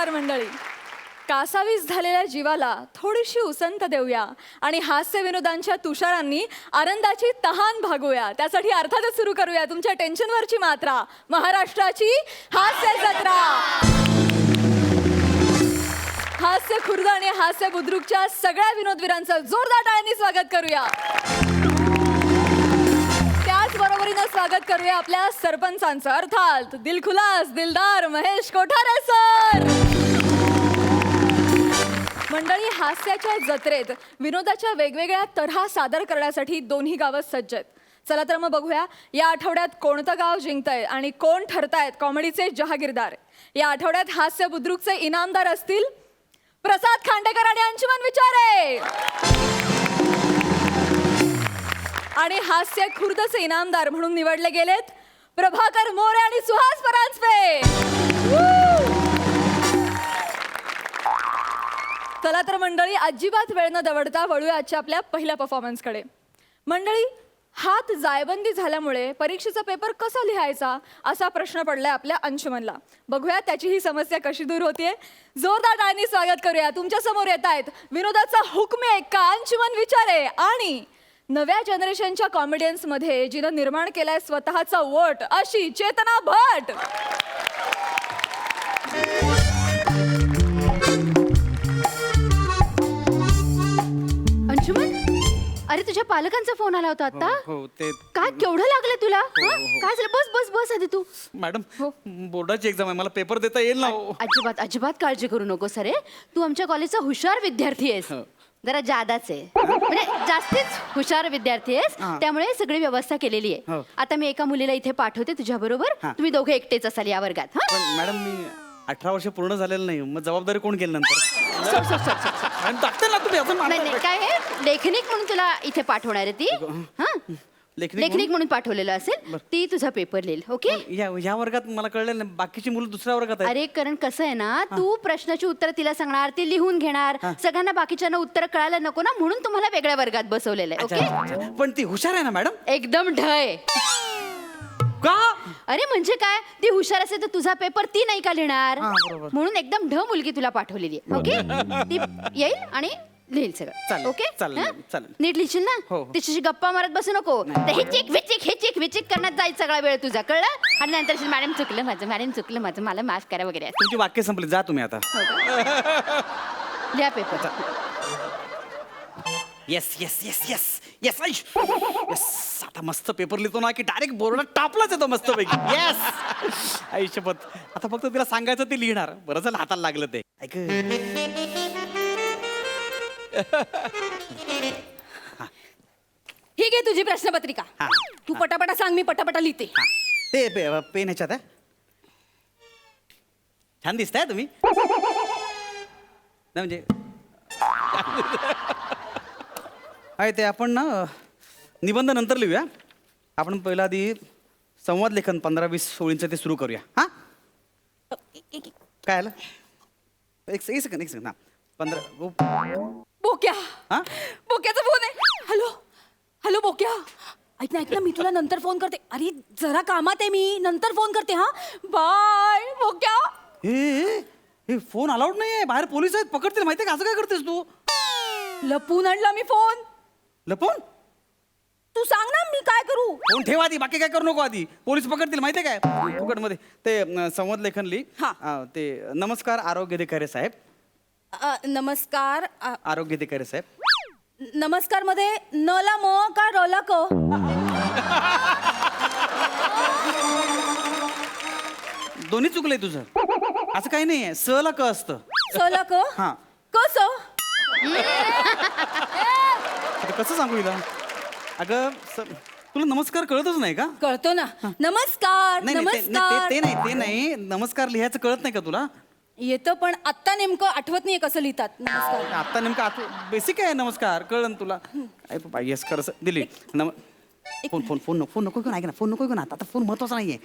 नमस्कार मंडळी. कासावीस झालेल्या जीवाला थोडीशी उसंत देऊया आणि हास्य विनोदांच्या तुषारांनी आनंदाची तहान भागूया. त्यासाठी अर्थातच सुरू करूया तुमच्या टेन्शनवरची मात्रा, महाराष्ट्राची हास्य जत्रा. हास्य खुर्द आणि हास्य बुद्रुकच्या सगळ्या विनोदवीरांचं जोरदार टाळ्यांनी स्वागत करूया. त्याच बरोबरीनं स्वागत करूया आपल्या सरपंचांचं, अर्थात दिलखुलास दिलदार महेश कोठारे सर. मंडळी, हास्याच्या जत्रेत विनोदाच्या वेगवेगळ्या तऱ्हा सादर करण्यासाठी दोन्ही गावं सज्ज आहेत. चला तर मग बघूया या आठवड्यात कोणतं गाव जिंकतंय आणि कोण ठरतायत कॉमेडीचे जहागीरदार. या आठवड्यात हास्य बुद्रुकचे इनामदार असतील प्रसाद खांडेकर आणि अंशुमन विचारे, आणि हास्य खुर्दचे इनामदार म्हणून निवडले गेलेत प्रभाकर मोरे आणि सुहास परांजपे. चला तर मंडळी, अजिबात वेळ न दवडता वळूया आजच्या आपल्या पहिल्या परफॉर्मन्सकडे. मंडळी, हात जायबंदी झाल्यामुळे परीक्षेचा पेपर कसा लिहायचा असा प्रश्न पडलाय आपल्या अंशुमनला. बघूया त्याची ही समस्या कशी दूर होतीये. जोरदार टाळ्यांनी स्वागत करूया. तुमच्या समोर येत आहेत विनोदाचा हुकमे एक्का अंशुमन विचारे आणि नव्या जनरेशनच्या कॉमेडियन्स मध्ये जिनं निर्माण केलाय स्वतःचा वट अशी चेतना भट. अंशुमन, अरे तुझ्या पालकांचा फोन आला होता आता. हो ते काय केवढं लागलं तुला? काय झालं? बस बस बस आधी तू. मॅडम बोर्डाची एक्झाम आहे, मला पेपर देता येईल ना? अजिबात अजिबात काळजी करू नको सरे. तू आमच्या कॉलेजचा हुशार विद्यार्थी आहेस. जरा जादाच आहे, म्हणजे जास्तीच हुशार विद्यार्थी आहेस, त्यामुळे सगळी व्यवस्था केलेली आहे. आता मी एका मुलीला इथे पाठवते तुझ्या बरोबर. तुम्ही दोघे एकटेच असाल या वर्गात. पण मॅडम मी 18 वर्ष पूर्ण झालेलं नाही, मग जबाबदारी कोण केली नंतर? मॅडम टाकते ना तुम्ही असं. नाही नाही, काय आहे, लेखनिक म्हणून तुला इथे पाठवणार आहे ती. हा, लेखनिक म्हणून पाठवलेलं असेल, ती तुझा पेपर लिहिल. ओके, या वर्गात मला कळलं नाही, बाकीची मुलं दुसऱ्या वर्गात आहेत. अरे कारण कसं आहे ना, तू प्रश्नाची उत्तर तिला सांगणार, ती लिहून घेणार, सगळ्यांना बाकीच्यांना उत्तर कळायला नको ना, म्हणून तुम्हाला वेगळ्या वर्गात बसवलेलं आहे. ओके, पण ती हुशार आहे ना मॅडम? एकदम ढय. का? अरे म्हणजे काय, ती हुशार असेल तर तुझा पेपर ती नाही का लिहिणार, म्हणून एकदम ढ मुलगी तुला पाठवलेली आहे. ओके, ती येईल आणि लिहिल सगळं. चालेल, ओके, चालेल, हा? चालेल. नीट लिहिशील ना? हो. तिच्याशी गप्पा मारत बसू नको. तर हे चिक विचिक करण्यात जाईल सगळा वेळ तुझा, कळलं? आणि नंतर मॅडम चुकलं माझं, मला माफ करा वगैरे असं. तुमची वाक्य संपली, जा तुम्ही आता. लिहा paper. Yes yes yes yes yes Aish yes. आता मस्त पेपर लिहितो ना की डायरेक्ट बोर्डात टापलाच येतो मस्त पैकी. येस आयुष्यपत. आता फक्त तिला सांगायचं ते लिहिणार. बरं झालं हाताला लागलं ते. ऐक, ही घे तुझी प्रश्नपत्रिका. हा. तू पटापटा सांग, मी पटापटा लिहिते. ते पेन ह्याच्यात आहे. छान दिसताय तुम्ही. नाही म्हणजे आहे ते आपण ना निबंध नंतर लिहूया. आपण पहिला आधी संवाद लेखन 15-20 ओळींचं ते सुरू करूया. हा, काय आलं? एक सेकंड. 15. बोक्या, हा? बोक्याचा फोन आहे. हॅलो बोक्या, ऐक ना मी तुला नंतर फोन करते. अरे जरा कामात आहे मी, नंतर फोन करते. हा, बाय बोक्या. हे फोन अलाउड नाहीये, बाहेर पोलीस आहेत, पकडतील माहितीये का? असं काय करतेस तू? लपून आणला मी फोन. लपून? तू सांग ना मी काय करू. फोन ठेवा आधी, बाकी काय करू नको. आधी पोलीस पकडतील माहितीये काय? फुकटमध्ये ते संवाद लेखन लिही. ते नमस्कार आरोग्य अधिकारी साहेब. नमस्कार. आरोग्य अधिकारी साहेब. नमस्कार मध्ये न ला म का र ला क? दोन्ही चुकलंय तुझं. असं काही नाहीये, स ला क असतं. स ला क? हा. कस? आता कसं सांगू हिला? अगं तुला नमस्कार कळतच नाही का? कळतो ना. नमस्कार. नाही नाही, नमस्कार ते नाही. नमस्कार लिहायचं कळत नाही का तुला? येतं, पण आत्ता नेमकं आठवत नाही कसं लिहितात. नमस्कार आता नेमकं बेसिक आहे नमस्कार, कळलं ना तुला? येस खरंच दिली. फोन नको घेऊन. ऐक ना, फोन नको घेऊन. आता फोन महत्वाचा नाहीये.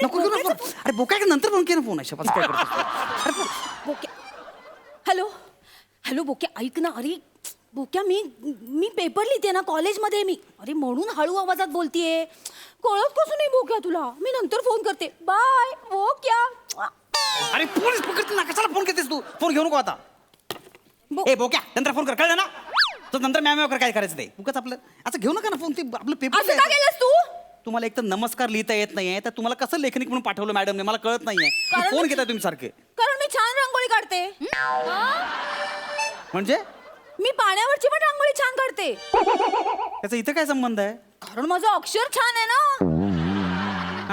नको घेऊन फोन. अरे बोकाय नंतर फोन केला फोन. अशा काय करतो? बोक्या. हॅलो बोक्या, ऐक ना. अरे बोक्या, मी पेपर लिहिते ना कॉलेजमध्ये मी. अरे म्हणून हळू आवाजात बोलतीये. कळत कसं नाही बोक्या तुला? मी नंतर फोन करते. बाय बोक्या. अरे पोलीस पकडते ना, कशाला फोन करतेस तू? फोन घेऊ नको आता. ए बोक्या, नंतर फोन कर, कळलं ना? तर नंतर मॅम कर, काय करायचं ते उगाच आपलं असं घेऊ नका ना फोन. ते आपलं पेपर असं का केलंस तू? तुम्हाला एक तर नमस्कार लिहिता येत नाहीये, तर तुम्हाला कसं लेखनिक म्हणून पाठवलं मॅडमने मला कळत नाहीये. कारण फोन मी- घेताय तुम्ही सारखे. कारण मी छान रांगोळी काढते. म्हणजे मी पाण्यावरची पण रांगोळी छान काढते. त्याचा इथं काय संबंध आहे? कारण माझं अक्षर छान आहे ना.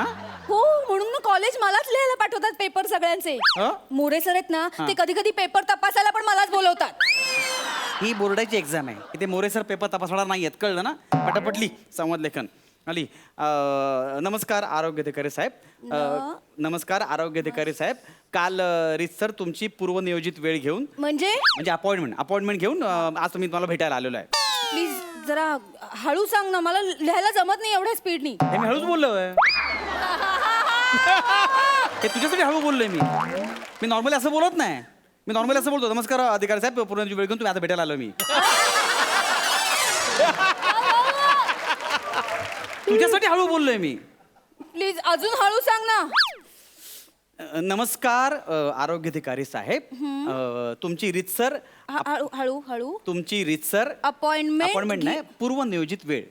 हा? हो, म्हणून ना कॉलेज मलाच लिहायला पाठवतात पेपर सगळ्यांचे. हं? मोरे सर आहेत ना, हा. ते कधी कधी पेपर तपासायला पण मलाच बोलवतात. ही बोर्डाची एक्झाम आहे. इथे मोरेसर पेपर तपासणार नाहीयेत, कळलं ना? पटापटली संवाद लेखन आली. नमस्कार आरोग्य अधिकारी साहेब. नमस्कार आरोग्य अधिकारी साहेब. काल रितसर तुमची पूर्वनियोजित वेळ घेऊन म्हणजे अपॉइंटमेंट घेऊन आज तुम्ही तुम्हाला भेटायला आलेलो आहे. प्लीज जरा हळू सांग ना, मला लिहायला जमत नाही एवढ्या स्पीडनी. हे मी हळूच बोललोय. हे तुझ्यासाठी हळू बोललोय मी नॉर्मली असं बोलत नाही. मी नॉर्मली असं बोलतो, नमस्कार अधिकारी साहेब, पूर्वनियोजित वेळ घेऊन तुम्ही आता भेटायला आलो मी. तुझ्यासाठी हळू बोललोय मी. प्लीज अजून हळू सांग ना. नमस्कार आरोग्य अधिकारी साहेब. तुमची रीतसर हळू हळू हळू. तुमची रीतसर अपॉइंटमेंट नाही, पूर्वनियोजित वेळ.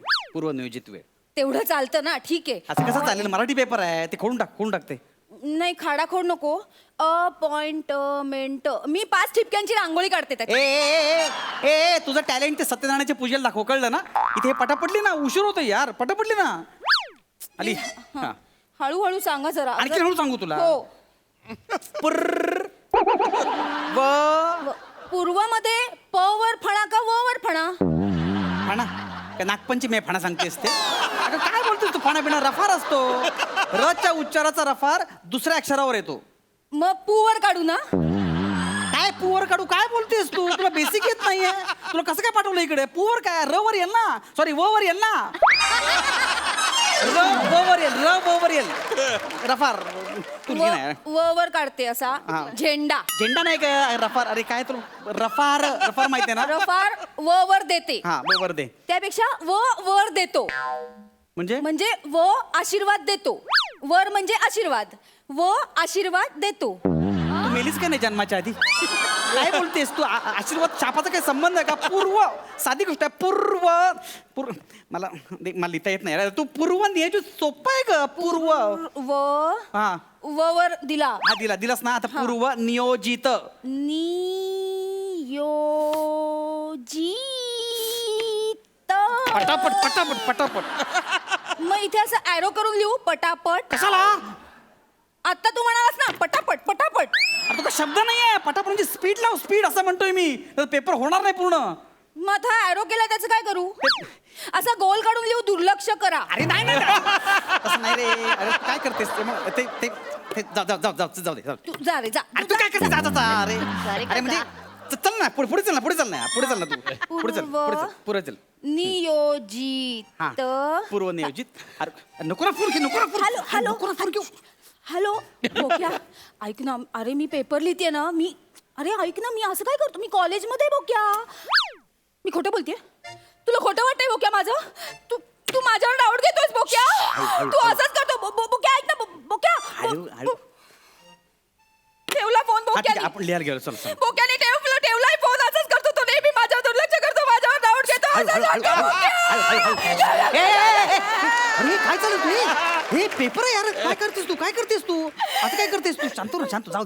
तेवढं चालतं ना, ठीक आहे. असं कसं चालेल? मराठी पेपर आहे, ते खोडून टाकते. नाही, खाडाखोड नको. अपॉइंटमेंट. मी 5 ठिपक्यांची रांगोळी काढते त्याची. ए तुझं टॅलेंट ते सत्यनारायणच्या पूजेला दाखव, कळलं ना? इथे पटापटली ना, उशीर होतोय यार, पटापटली ना. आली. हा. हळूहळू सांगा जरा. आणखी हळू सांगू तुला. हो. पूर्वमध्ये प वर फणा का व वर फणा? फणा काय नागपंचमी आहे फणा सांगतेस ते? अगं काय बोलतोस तू? फणा बिना रफार असतो. रच्या उच्चाराचा रफार दुसऱ्या अक्षरावर येतो. मग पू वर काढू ना? काय पुवर काढू? काय बोलतेस तू? तुला बेसिक येत नाहीये? तुला कसं काय पाठवलं इकडे? पुवर काय? र वर येईल ना, सॉरी व वर येईल ना. र व वर येईल रफार. तू घे ना. व वर काढते असा. हा. झेंडा. झेंडा नाही काय रफार? अरे काय तुला रफार माहिती आहे ना? रफार व वर देते. हा वर दे. त्यापेक्षा व वर देतो. म्हणजे व आशीर्वाद देतो. वर म्हणजे आशीर्वाद. व आशीर्वाद देतो. तू मेलीस का नाही जन्माच्या आधी? काय बोलतेस तू? आशीर्वाद शापाचा काही संबंध आहे का? पूर्व साधी गोष्ट आहे. मला लिहिता येत नाही. तू पूर्व नियोजित सोपं आहे का? पूर्व व हा वर दिला. हा दिलास ना. आता पूर्व नियोजित. पटापट. मग इथे असं ऍरो करून लिहू पटापट. कशाला? आता तू म्हणालास ना पटापट. आता तो शब्द नाहीये. पटापट म्हणजे स्पीड लाव, स्पीड असं म्हणतोय मी. पेपर होणार नाही पूर्ण. मग आता ऍरो केला त्याचं काय करू? असा गोल काढून लिहू दुर्लक्ष करा. अरे नाही तसं नाही रे. अरे काय करतेस ते जाऊ दे. तू जा रे जा. अरे तू काय करते? अरे म्हणजे चल ना, पुढे चल ना तू. पुढे चल. नियोजित. हा पूर्वनियोजित. अरे नको ना फोन घेऊ. हॅलो बोक्या, ऐक ना. अरे मी पेपर लिहिते ना. अरे ऐक ना, मी असं काय करतो? मी कॉलेजमध्ये बोक्या. मी खोटं बोलतेय? तुला खोटं वाटतंय बोक्या माझं? तू माझ्यावर डाऊट घेतोयस बोक्या? तू असंच करतो बोक्या. ऐक ना बोक्या. ठेवला फोन बोक्याने. आपण लिहायला गेलो. चल बोक्याने ठेवलाय फोन. असंच करतो तो नेहमी. माझ्यावर दुर्लक्ष करतो. माझ्यावर डाऊट घेतो. अरे काय चालू तू? हे पेपर आहे यार. काय करतेस तू? असं काय करतेस तू? शांत जाऊ.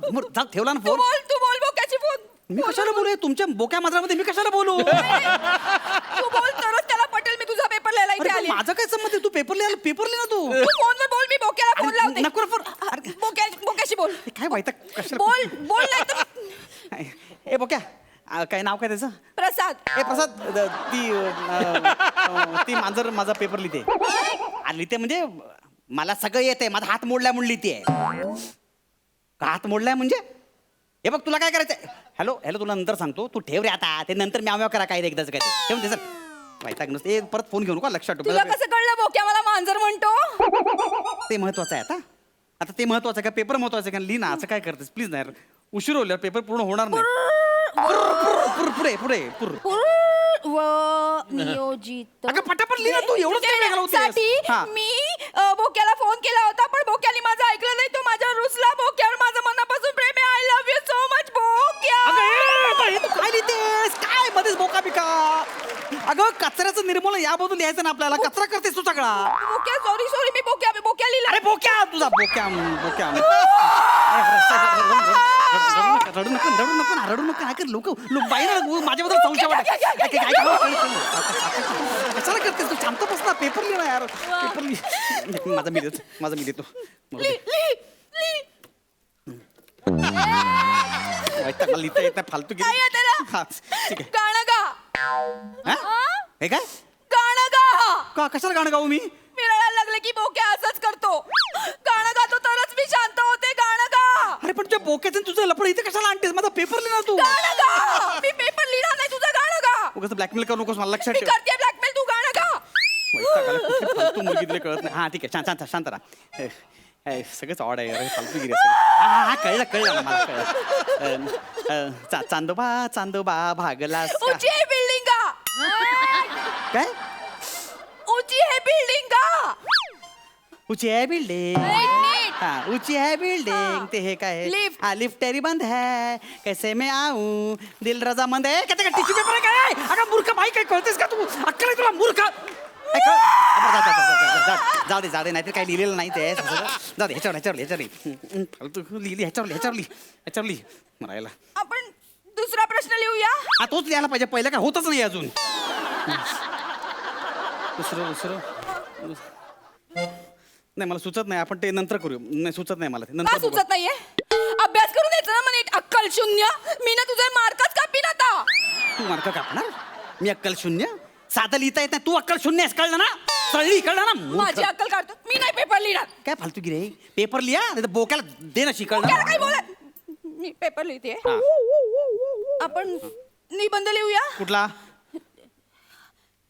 ठेवला ना तू फोन. बोल बोक्याची फोन. मी कशाला बोलू? तुमच्या बोक्या माझ्यामध्ये मी कशाला बोलू? तू बोल तरच त्याला पटेल मी तुझा पेपर लिहायला इथे अरे पण आली. माझं काय संमत आहे? तू पेपर लिह ना तू. तू फोनवर बोल. मी बोक्याला फोन अरे, लावते. नको रे फोन. अरे. बोक्याशी बोल. काय माहिती कशाला? बोल नाही तर. ए बोक्या, काय नाव काय त्याचं? प्रसाद. प्रसाद. ती मांजर माझा पेपर लिहिते. लिहिते म्हणजे मला सगळं येते. माझा हात मोडलाय म्हणून लिहिते. हात मोडलाय म्हणजे? हे बघ तुला काय करायचंय? हॅलो तुला नंतर सांगतो. तू ठेव रे आता. ते नंतर म्याव करा काय एकदाच काय ते ठेवून सर माहिती नसते. परत फोन घेऊ नका. लक्षात ठेव. तुला कसं कळलं बोक्या मला मांजर म्हणतो? ते महत्वाचं आहे. आता ते महत्वाचं आहे का? पेपर महत्वाचं आहे का? लिही ना. असं काय करतेस? प्लीज नाही. उशीर होईल पेपर पूर्ण होणार नाही. पुढे नियोजित. अगं पटापट लिही ना तू. एवढंच काय वेगळं होतं? साठी मी बोक्याला फोन केला होता, पण बोक्याने माझं ऐकलं नाही. तो माझ्यावर रुसला. बोक्यावर माझं मनापासून प्रेम याबद्दल लिहायचं ना आपल्याला. कचरा करतेस तू सगळा. बोक्या सॉरी मी बोक्या लिहिला. अरे बोक्या तुझा बोक्या बोक्या. रडू नको काय कर लोक बाईला माझ्याबद्दल संशय वाटत. कशाला करतेस तू? शांत बस ना. पेपर लिहा यार. पेपर लिह. माझा मी देतो. लिहिता येत नाही फालतू काय आहे त्याला? हा ठीक आहे. गाणं गा. हे काय गाणं गा. का कशाला गाणं गाऊ मी? मी रडायला लागले की बोक्या असंच करतो. गाणं गातो तरच मी शांत होते. गाणं गा. अरे पण तुझ्या बोक्याचं तुझं लपड इथे कशाला आणतेस? माझा पेपर लिहिणार तू. गाणं गा. मी पेपर लिहिणार नाही. तुझं गाणं गा. उगाच ब्लॅकमेल करू नकोस मला. लक्षात मी ठेव. करते ब्लॅकमेल. तू गाणं गा. फालतू मुलगी तुला कळत नाही. हा ठीक आहे शांत राहा. सगळंच ऑड आहे. फालतू हा कळलं मला कळलं. चांदोबा भागलास का? ऊंची है बिल्डिंग गा. काय ऊंची है बिल्डिंग गा. ऊंची है बिल्डिंग. नीट. हाँ ऊंची है बिल्डिंग. ते हे काय लिफ्ट. हाँ लिफ्ट तेरी बंद है. कैसे मैं आऊं दिल रजामंद है. काय टिश्यू पेपर आहे काय? अगं मूर्ख बाई काय कळतेस का तू? अक्कल आहे तुला मूर्ख? जाऊ दे नाहीतर काही लिहिलेलं नाही ते. जाऊ दे ह्याच्यावर फालतू लिहिली ह्याच्यावर मरायला. आपण दुसरा प्रश्न लिहूया. हा तोच लिहायला पाहिजे. पहिलं काय होतच नाही अजून. दुसरं नाही मला सुचत नाही. आपण ते नंतर करू. नाही सुचत नाही मला ते का नंतर बघू. सुचत नाहीये? अभ्यास करून द्यायचं ना. नीट. अक्कल शून्य. मी ना तुझे मार्कच कापीन आता. तू मार्क कापणार? मी अक्कल शून्य? साधं लिहिता येत नाही. तू अक्कल शून्य आहेस. कळलं ना? चळली कळलं ना? मूर्ख. माझी अक्कल काढतो. मी नाही पेपर लिहिणार. काय फालतू गिरे. पेपर लिहा नाही तर बोक्याला दे ना शिकळ. बोक्याला काय बोलत? मी पेपर लिहिते. आपण निबंध लिहूया. कुठला?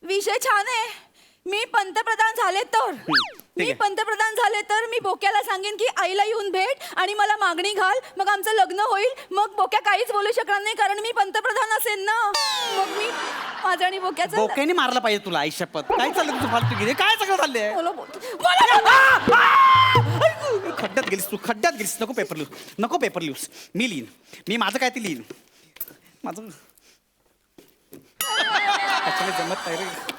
विषय छान आहे. मी पंतप्रधान झाले तर ठीक आहे. पंतप्रधान झाले तर मी बोक्याला सांगेन की आईला येऊन भेट आणि मला मागणी घाल. मग आमचं लग्न होईल. मग बोक्या काहीच बोलू शकणार नाही कारण मी पंतप्रधान असेल ना. मग मी माझं आणि बोक्याचं बोक्याने मारला पाहिजे तुला. आई शपथ. काय चाललंय तुझं फालतू गिरे? काय सगळं चाललंय? खड्ड्यात गेलीस. नको पेपर लिहूस. मी लिहीन. मी माझं काय ते लिहीन. माझं कशाला जमत नाही रे.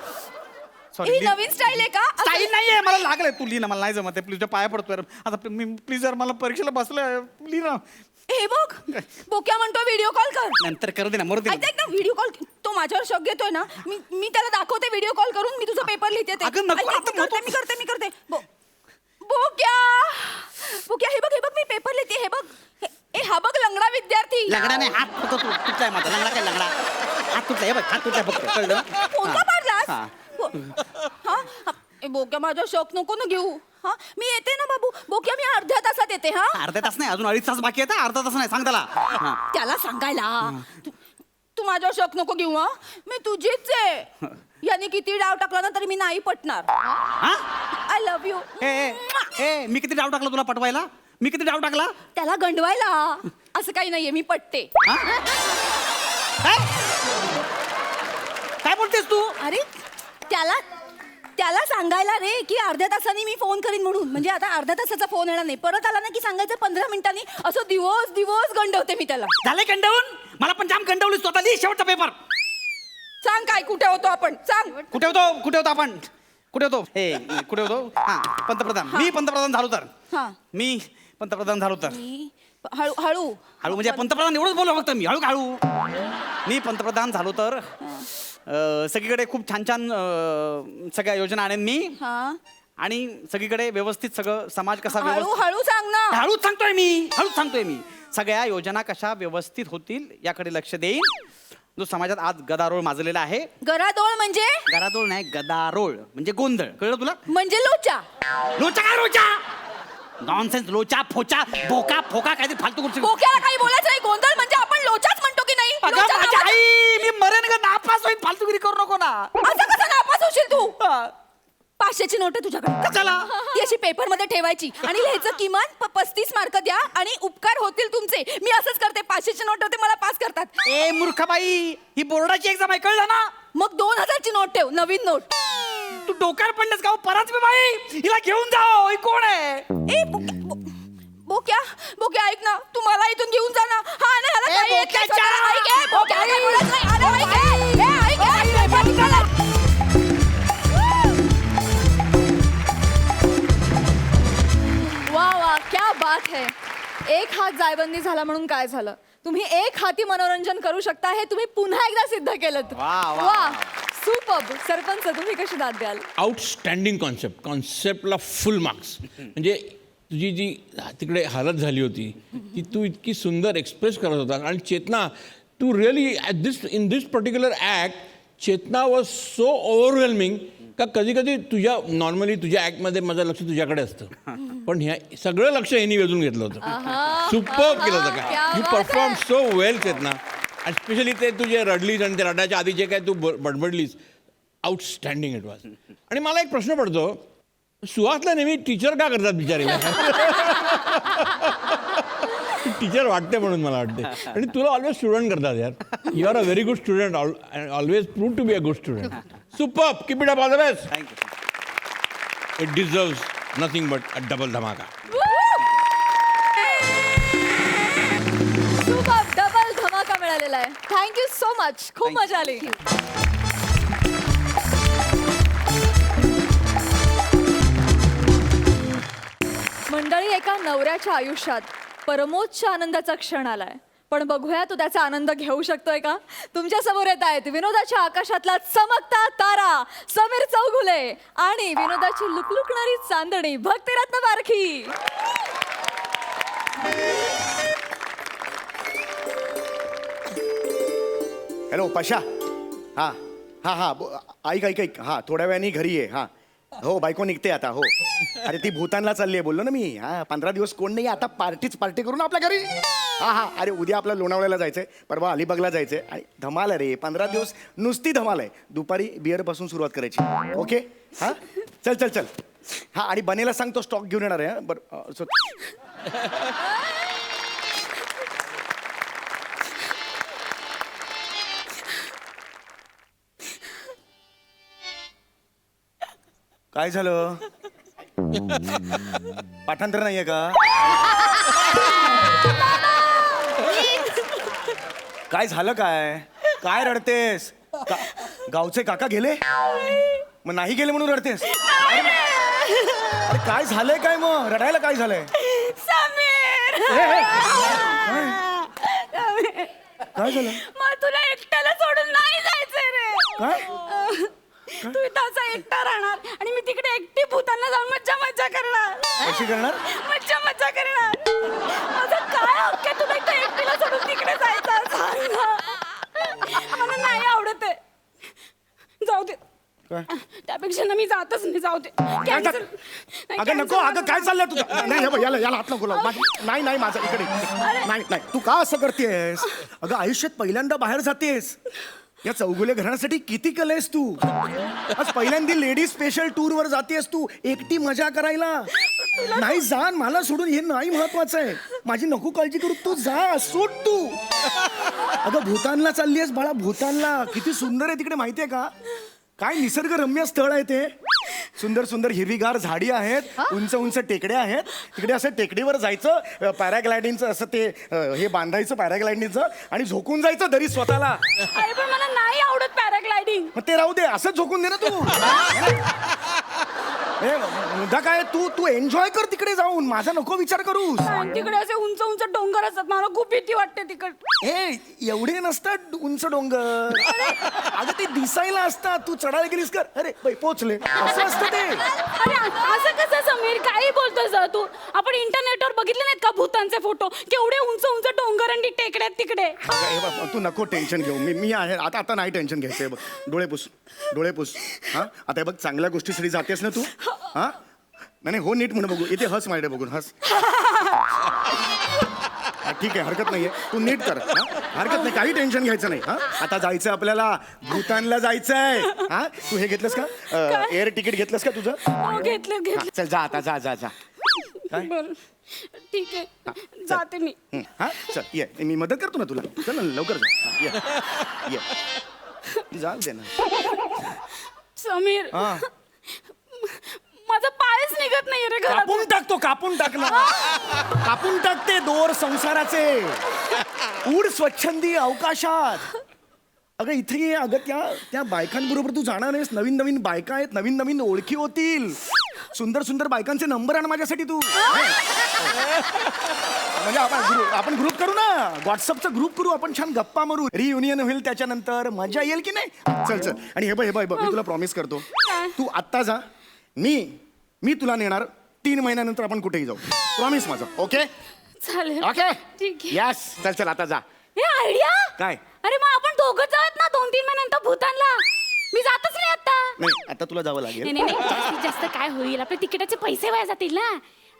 ही नवीन स्टाईल आहे का? स्टाईल नाहीये. मला लागलंय. तू लिही ना. मला नाही जमत आहे. प्लीज पाया पडतोय आता. मी प्लीज यार मला परीक्षेला बसलोय. लिही ना. हे बघ बोक्या म्हणतो व्हिडिओ कॉल कर. नंतर करू दे ना. मरू दे. ऐक ना व्हिडिओ कॉल. तो माझ्यावर शक घेतोय ना. मी त्याला दाखवते व्हिडिओ कॉल करून. मी तुझा पेपर लिहिते ते. अगं नको, ऐक, आता मी करते. बोक्या हे बघ मी पेपर लिहिते. हे बघ. हा बघ लंगडा विद्यार्थी. लंगडा नाही. हात तुटलाय माझा. लंगडा काय लंगडा? हात तुटलाय. हे बघ हात तुटलाय. बघ कळलं ना? कोणता पाडलास? हा. हा बोक्या माझा शक नको ना घेऊ. हा मी येते ना बाबू. बोक्या मी अर्ध्या तासात येते. हा अर्धा तास नाही. अजून 2.5 तास बाकी आहे. अर्धा तास नाही. सांग त्याला. हा. त्याला सांगायला. तू माझा शक नको घेऊ. हा मी तुझीच आहे. याने किती डाव टाकला ना तरी मी नाही पटणार. हा? I love you. ए मी किती डाव टाकला तुला पटवायला? मी किती डाव टाकला? त्याला गंडवायला. असं काही नाहीये. मी पटते. हा? काय बोलतेस तू? अरे त्याला सांगायला रे की अर्ध्या तासांनी मी फोन करीन म्हणून. म्हणजे आता अर्ध्या तासाचा फोन येणार नाही. परत आला ना की सांगायचं 15 मिनिटांनी. असं दिवस गंडवते मी त्याला. झालंय कंटाळून? मला पण जाम कंटाळलीस. स्वतः लिही शेवटचा पेपर. सांग काय कुठे होतो आपण? सांग. कुठे होतो आपण? कुठे होतो? हा पंतप्रधान. मी पंतप्रधान झालो तर. हा मी पंतप्रधान झालो तर. मी हळू म्हणजे पंतप्रधान एवढंच बोलू फक्त मी. हळू. मी पंतप्रधान झालो तर सगळीकडे खूप छान सगळ्या योजना आणेन मी. हा आणि सगळीकडे व्यवस्थित सगळं समाज कसा हळू सांग ना. हळूच सांगतोय मी. सगळ्या योजना कशा व्यवस्थित होतील याकडे लक्ष देईन. जो समाजात आज गदारोळ माजलेला आहे. गरादोळ म्हणजे? गदारोळ नाही गदारोळ म्हणजे गोंधळ. कळलं तुला? म्हणजे लोचा. लोचा नॉनसेन्स. लोचा फोचा बोका फोका काय फालतू गोष्टी. बोक्याला काही बोलायचं नाही. गोंधळ म्हणजे आपण लोचाच म्हणतो की नाही? अगं लोचा माझी नावाचं- आई मी मरेन का नापास होईल. फालतूगिरी करू नको ना. असं कसं नापास होशील तू? 500ची नोट आहे तुझ्याकडे. कशाला? ती अशी पेपर मध्ये ठेवायची आणि लिहायचं किमान 35 मार्क द्या आणि उपकार होतील तुमचे. मी असंच करते. 500ची नोट होते मला पास करतात. ए मूर्खबाई ही बोर्डाची एक्झाम आहे. कळलं ना? मग 2000ची नोट ठेव. नवीन नोट. तू डोक्यावर पडलंस का? परत बाई हिला घेऊन जाओ. ही कोण आहे? ए बोक्या ऐक ना. तू मला इथून घेऊन जा ना. हा ना ह्याला ए, काही येत नाही. बोक्याच्या! स्वतःला ऐक. बोक्याला काही बोलत नाही. अरे ऐक. पेपर निघाला. बात है. एक हात जायबंदी झाला म्हणून काय झालं? तुम्ही एक हाती मनोरंजन करू शकता हे तुम्ही पुन्हा एकदा सिद्ध केलं. वा, सुपर्ब. सरपंच, तुम्ही कशी दाद द्याल? आउटस्टँडिंग कॉन्सेप्टला फुल मार्क्स. म्हणजे तुझी जी तिकडे हालत झाली होती ती तू इतकी सुंदर एक्सप्रेस करत होता. आणि चेतना, तू really in this particular act Chetana was so overwhelming का कधी कधी नॉर्मली तुझ्या ॲक्टमध्ये माझं लक्ष तुझ्याकडे असतं, पण ह्या सगळं लक्ष यांनी वेधून घेतलं होतं. सुपर्ब केलं होतं का. यू परफॉर्म सो वेल चेतना. आणि स्पेशली ते तुझे रडलीस आणि ते रडायच्या आधी जे काय तू बडबडलीस, आउटस्टँडिंग इट वॉज. आणि मला एक प्रश्न पडतो, सुहासला नेहमी टीचर का करतात बिचारीला? टीचर वाटते म्हणून मला वाटते. आणि तुला ऑलवेज स्टुडंट करतात यार. You are a very good student, always prove to be a good student. Superb, keep it up, all the best. Thank you. It deserves nothing but a double धमाका. सुपर्ब, डबल धमाका मिळालेला आहे. Thank you so much. खूप मजा आली. मंडळी, एका नवऱ्याच्या आयुष्यात परमोच्च आनंदाचा क्षण आलाय, पण बघूया तो त्याचा आनंद घेऊ शकतोय का. तुमच्या समोर येत आहेत विनोदाच्या आकाशातला चमकता तारा समीर चौगुले आणि विनोदाची लुकलुकणारी चांदणी भक्तिरत्न बारखी. हॅलो पशा. हां हां हां ऐक हां, थोड्या वेळाने घरी ये. हां हो, बायको निघते आता. हो, अरे ती भूतानला चालली आहे बोललो ना मी. हां, 15 दिवस कोण नाही, आता पार्टी करू ना आपल्या घरी. हां हां, अरे उद्या आपलं लोणावळ्याला जायचंय, परवा अलिबागला जायचंय. आणि धमाल रे, 15 दिवस नुसती धमाल आहे. दुपारी बिअरपासून सुरुवात करायची. ओके. हां, चल चल चल. हां, आणि बनेला सांग तो स्टॉक घेऊन येणार आहे. बरं काय झालं? पाठांतर नाहीये का? काय झालं? काय रडतेस? गावचे काका गेले? मग नाही गेले म्हणून रडतेस? अरे काय झालंय? काय मग रडायला काय झालंय? काय झालं? मग तुला एकट्याला सोडून नाही जायचंय रे. काय? तू इथं असा एकटा राहणार आणि मी तिकडे एकटी भूतानला जाऊन मज्जा करणार. कशी करणार? मज्जा करणार. माझं काय हक्क आहे तुला इथं एकटीला सोडून तिकडे जायचं? सांग ना. मला नाही आवडत आहे. जाऊ दे. त्यापेक्षा ना मी जातच नाही. जाऊ दे. Cancel. अगं नको. अगं काय चाललंय तुझं? नाही हे बघ, याला हात नको लावू. नाही माझं इकडे नाही. तू का असं करतेस? अगं आयुष्यात पहिल्यांदा बाहेर जातेस. या चौगुले घराण्यासाठी किती कलेस तू. आज पहिल्यांदा लेडीज स्पेशल टूर वर जातेस तू एकटी मजा करायला. नाही जा, मला सोडून हे नाही महत्वाचं आहे. माझी नको काळजी करू, तू जा, सोड तू. अगं भूतानला चालली आहेस बाळा, भूतानला. किती सुंदर आहे तिकडे माहितीये का? काय निसर्गरम्य स्थळ आहे ते. सुंदर सुंदर हिरवीगार झाडी आहेत, उंच उंच टेकड्या आहेत. तिकडे असं टेकडीवर जायचं, पॅराग्लायडिंगचं असं ते हे बांधायचं पॅराग्लायडिंगचं आणि झोकून जायचं दरी स्वतःला. अरे पण मला नाही आवडत पॅराग्लायडिंग. मग ते राहू दे, असंच झोकून दे ना तू. मुद्दा काय, तू एन्जॉय कर तिकडे जाऊन. माझा नको विचार करू. तिकडे असे उंच उंच डोंगर असतात, मला खूप भीती वाटते तिकडे. एवढे नसतात उंच डोंगर. अगं ते दिसायला असतात. तू चढायला गेलीस कर, अरे पोचले, असं असतं ते. अरे असं कसं समीर, काही बोलतोस तू? आपण इंटरनेटवर बघितले नाहीत का भूतांचे फोटो? केवढे उंच उंच डोंगर आणि टेकड्या तिकडे. हे बघ, तू नको टेन्शन घेऊ. मी आहे आता नाही टेन्शन घ्यायचंय. बघ डोळे पुस. हा आता हे बघ, चांगल्या गोष्टीसाठी जातेस ना तू. हा नाही हो, नीट म्हणून बघू. इथे हस, माझ्या बघून हस. ठीक आहे, हरकत नाहीये. तू नीट कर. हरकत नाही, काही टेन्शन घ्यायचं नाही. हा आता जायचं आपल्याला, भूतानला जायचंय. हा तू हे घेतलंस का? एअर तिकीट घेतलंस का तुझं? घेतलं. चल जा आता, जा. काय? बरं ठीक आहे, जाते मी. हा चल ये, मी मदत करतो ना तुला. चल ना लवकर जा. ये जाऊ दे ना. समीर, हा माझा पायच निघत नाही रे घरात. कापून टाक ना. कापून टाकते दोर संसाराचे. उड स्वच्छंदी अवकाशात. अगं इथे ये. अगं त्या बायकांबरोबर तू जाणार आहेस. नवीन नवीन बायका आहेत, नवीन नवीन ओळखी होतील. सुंदर सुंदर बायकांचे नंबर आण माझ्यासाठी तू म्हणजे आपण ग्रुप करू ना, व्हॉट्सअपचा ग्रुप करू, आपण छान गप्पा मारू, रियुनियन होईल त्याच्यानंतर, मजा येईल की नाही. चल चल. आणि हे बघ हे बघ मी तुला प्रॉमिस करतो, तू आत्ता जा, मी तुला नेणार 3 महिन्यानंतर आपण कुठेही जाऊ. प्रॉमिस माझं. ओके चालेल. ओके ठीक आहे. यस. चल चल आता जा. हे आयडिया काय? अरे मग आपण दोघं जाऊयात ना 2-3 महिन्यानंतर भूतानला. मी जातच नाही आता. नाही आता तुला जावं नाही लागेल. नाही नाही, जास्तीत जास्त काय होईल, आपल्या तिकिटाचे पैसे वाया जातील ना.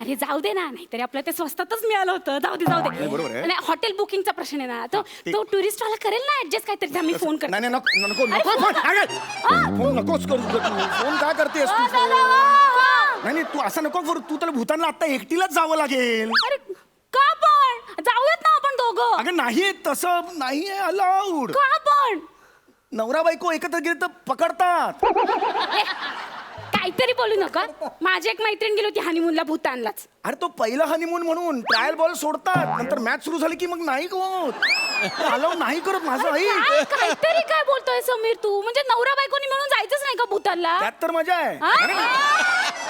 अरे जाऊ दे ना, नाहीतरी आपलं ते स्वस्तातच मिळालं होतं. जाऊ दे जाऊ दे. बरोबर आहे. आणि हॉटेल बुकिंगचा प्रश्न आहे ना, तो टुरिस्ट वाला करेल ना ऍडजस्ट काहीतरी. मी फोन करते. नाही नाही नको नको नको फोन नकोच करू. फोन काय करतेस तू? नाही नाही तू असं नको करू. तू तर भूतानला आता एकटीलाच जावं लागेल. अरे का पण जाऊयात ना आपण दोघं. अगं नाही तसं नाही अलाउड. का पण नवरा बायको एकत्र गेले तर पकडतात. काहीतरी बोलू नका. माझी एक मैत्रीण गेली होती हनीमूनला भूतानलाच. अरे तो पहिला हनीमून म्हणून ट्रायल बॉल सोडतात, नंतर मॅच सुरू झाली की मग नाही होत. अलाउड नाही करत माझं आई. काहीतरी काय बोलतोय समीर तू. म्हणजे नवरा बायकोनी मिळून जायचंच नाही का भूतानला. त्यात तर मजा आहे. हा? अरे,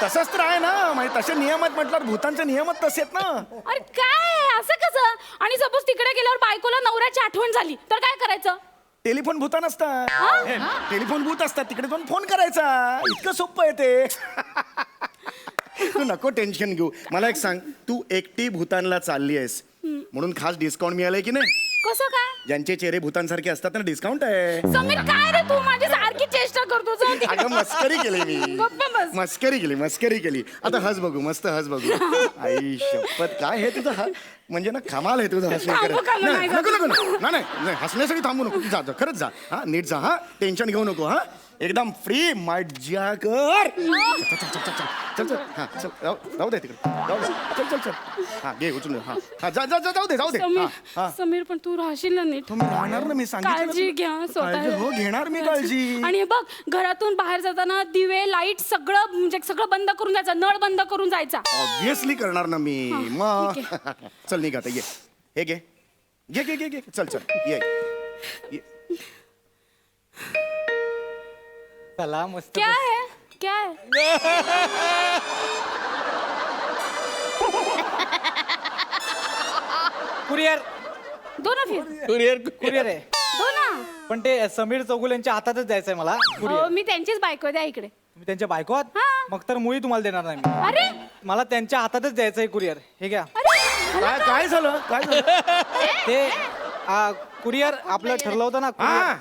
तसंच तर आहे ना, म्हणजे तसे नियम आहेत म्हटल्यावर भूतानचे नियमच तसे आहेत ना. अरे काय असं कसं. आणि सपोज तिकडे गेल्यावर बायकोला नवऱ्याची आठवण झाली तर काय करायचं. टेलिफोन भूतान असतात. टेलिफोन भूत असतात, तिकडे जाऊन फोन करायचा. इतकं सोपं आहे ते. तू नको टेन्शन घेऊ. मला एक सांग, तू एकटी भूतानला चालली आहेस म्हणून खास डिस्काउंट मिळालंय की नाही? कसं काय. ज्यांचे चेहरे भूतांसारखे असतात ना, डिस्काउंट आहे. समीर काय रे तू माझी सारखी चेष्टा करतो. जाऊ दे. अगं मस्करी केली मी. गप्प बस. मस्करी केली. आता हस बघू, मस्त हस बघू. आई शपथ काय हे तुझं म्हणजे ना कमाल आहे तुझं हसू. थांबू का मग? नाही नको नको नको. नाही हसण्यासाठी थांबू नको. जा जा खरंच जा. हा नीट जा. हा टेन्शन घेऊ नको. हा एकदम फ्री मजा कर. चल चल हा चल जाऊ दे तिकडे. जाऊ दे. चल चल चल. हा घे उचलून. हा हा जा जा जाऊ दे जाऊ दे. हा हा समीर पण तू राहशील ना नीट. तुम्ही राहणार ना, मी सांगितलं ना. काळजी घ्या स्वतः. हो घेणार मी काळजी. आणि हे बघ घरातून बाहेर जाताना दिवे लाईट सगळं म्हणजे सगळं बंद करून जायचं. नळ बंद करून जायचा. ऑब्विसली करणार ना मी. मग ठीक चल निघ आता. ये हे घे घे घे घे घे. चल चल ये ये. चला मस्त. क्या है क्या है. कुरिअर दो ना फिर. कुरिअर आहे. दो ना. पण ते समीर चौगुले यांच्या हातातच द्यायचंय मला कुरिअर. मी त्यांचीच बायको द्या इकडे. तुम्ही त्यांच्या बायको आहात? हा. मग तर मुळी तुम्हाला देणार नाही मी. अरे मला त्यांच्या हातातच द्यायचंय कुरिअर. हे घ्या. काय काय झालं काय झालं? ते कुरिअर आपलं ठरलं होतं ना हा courier.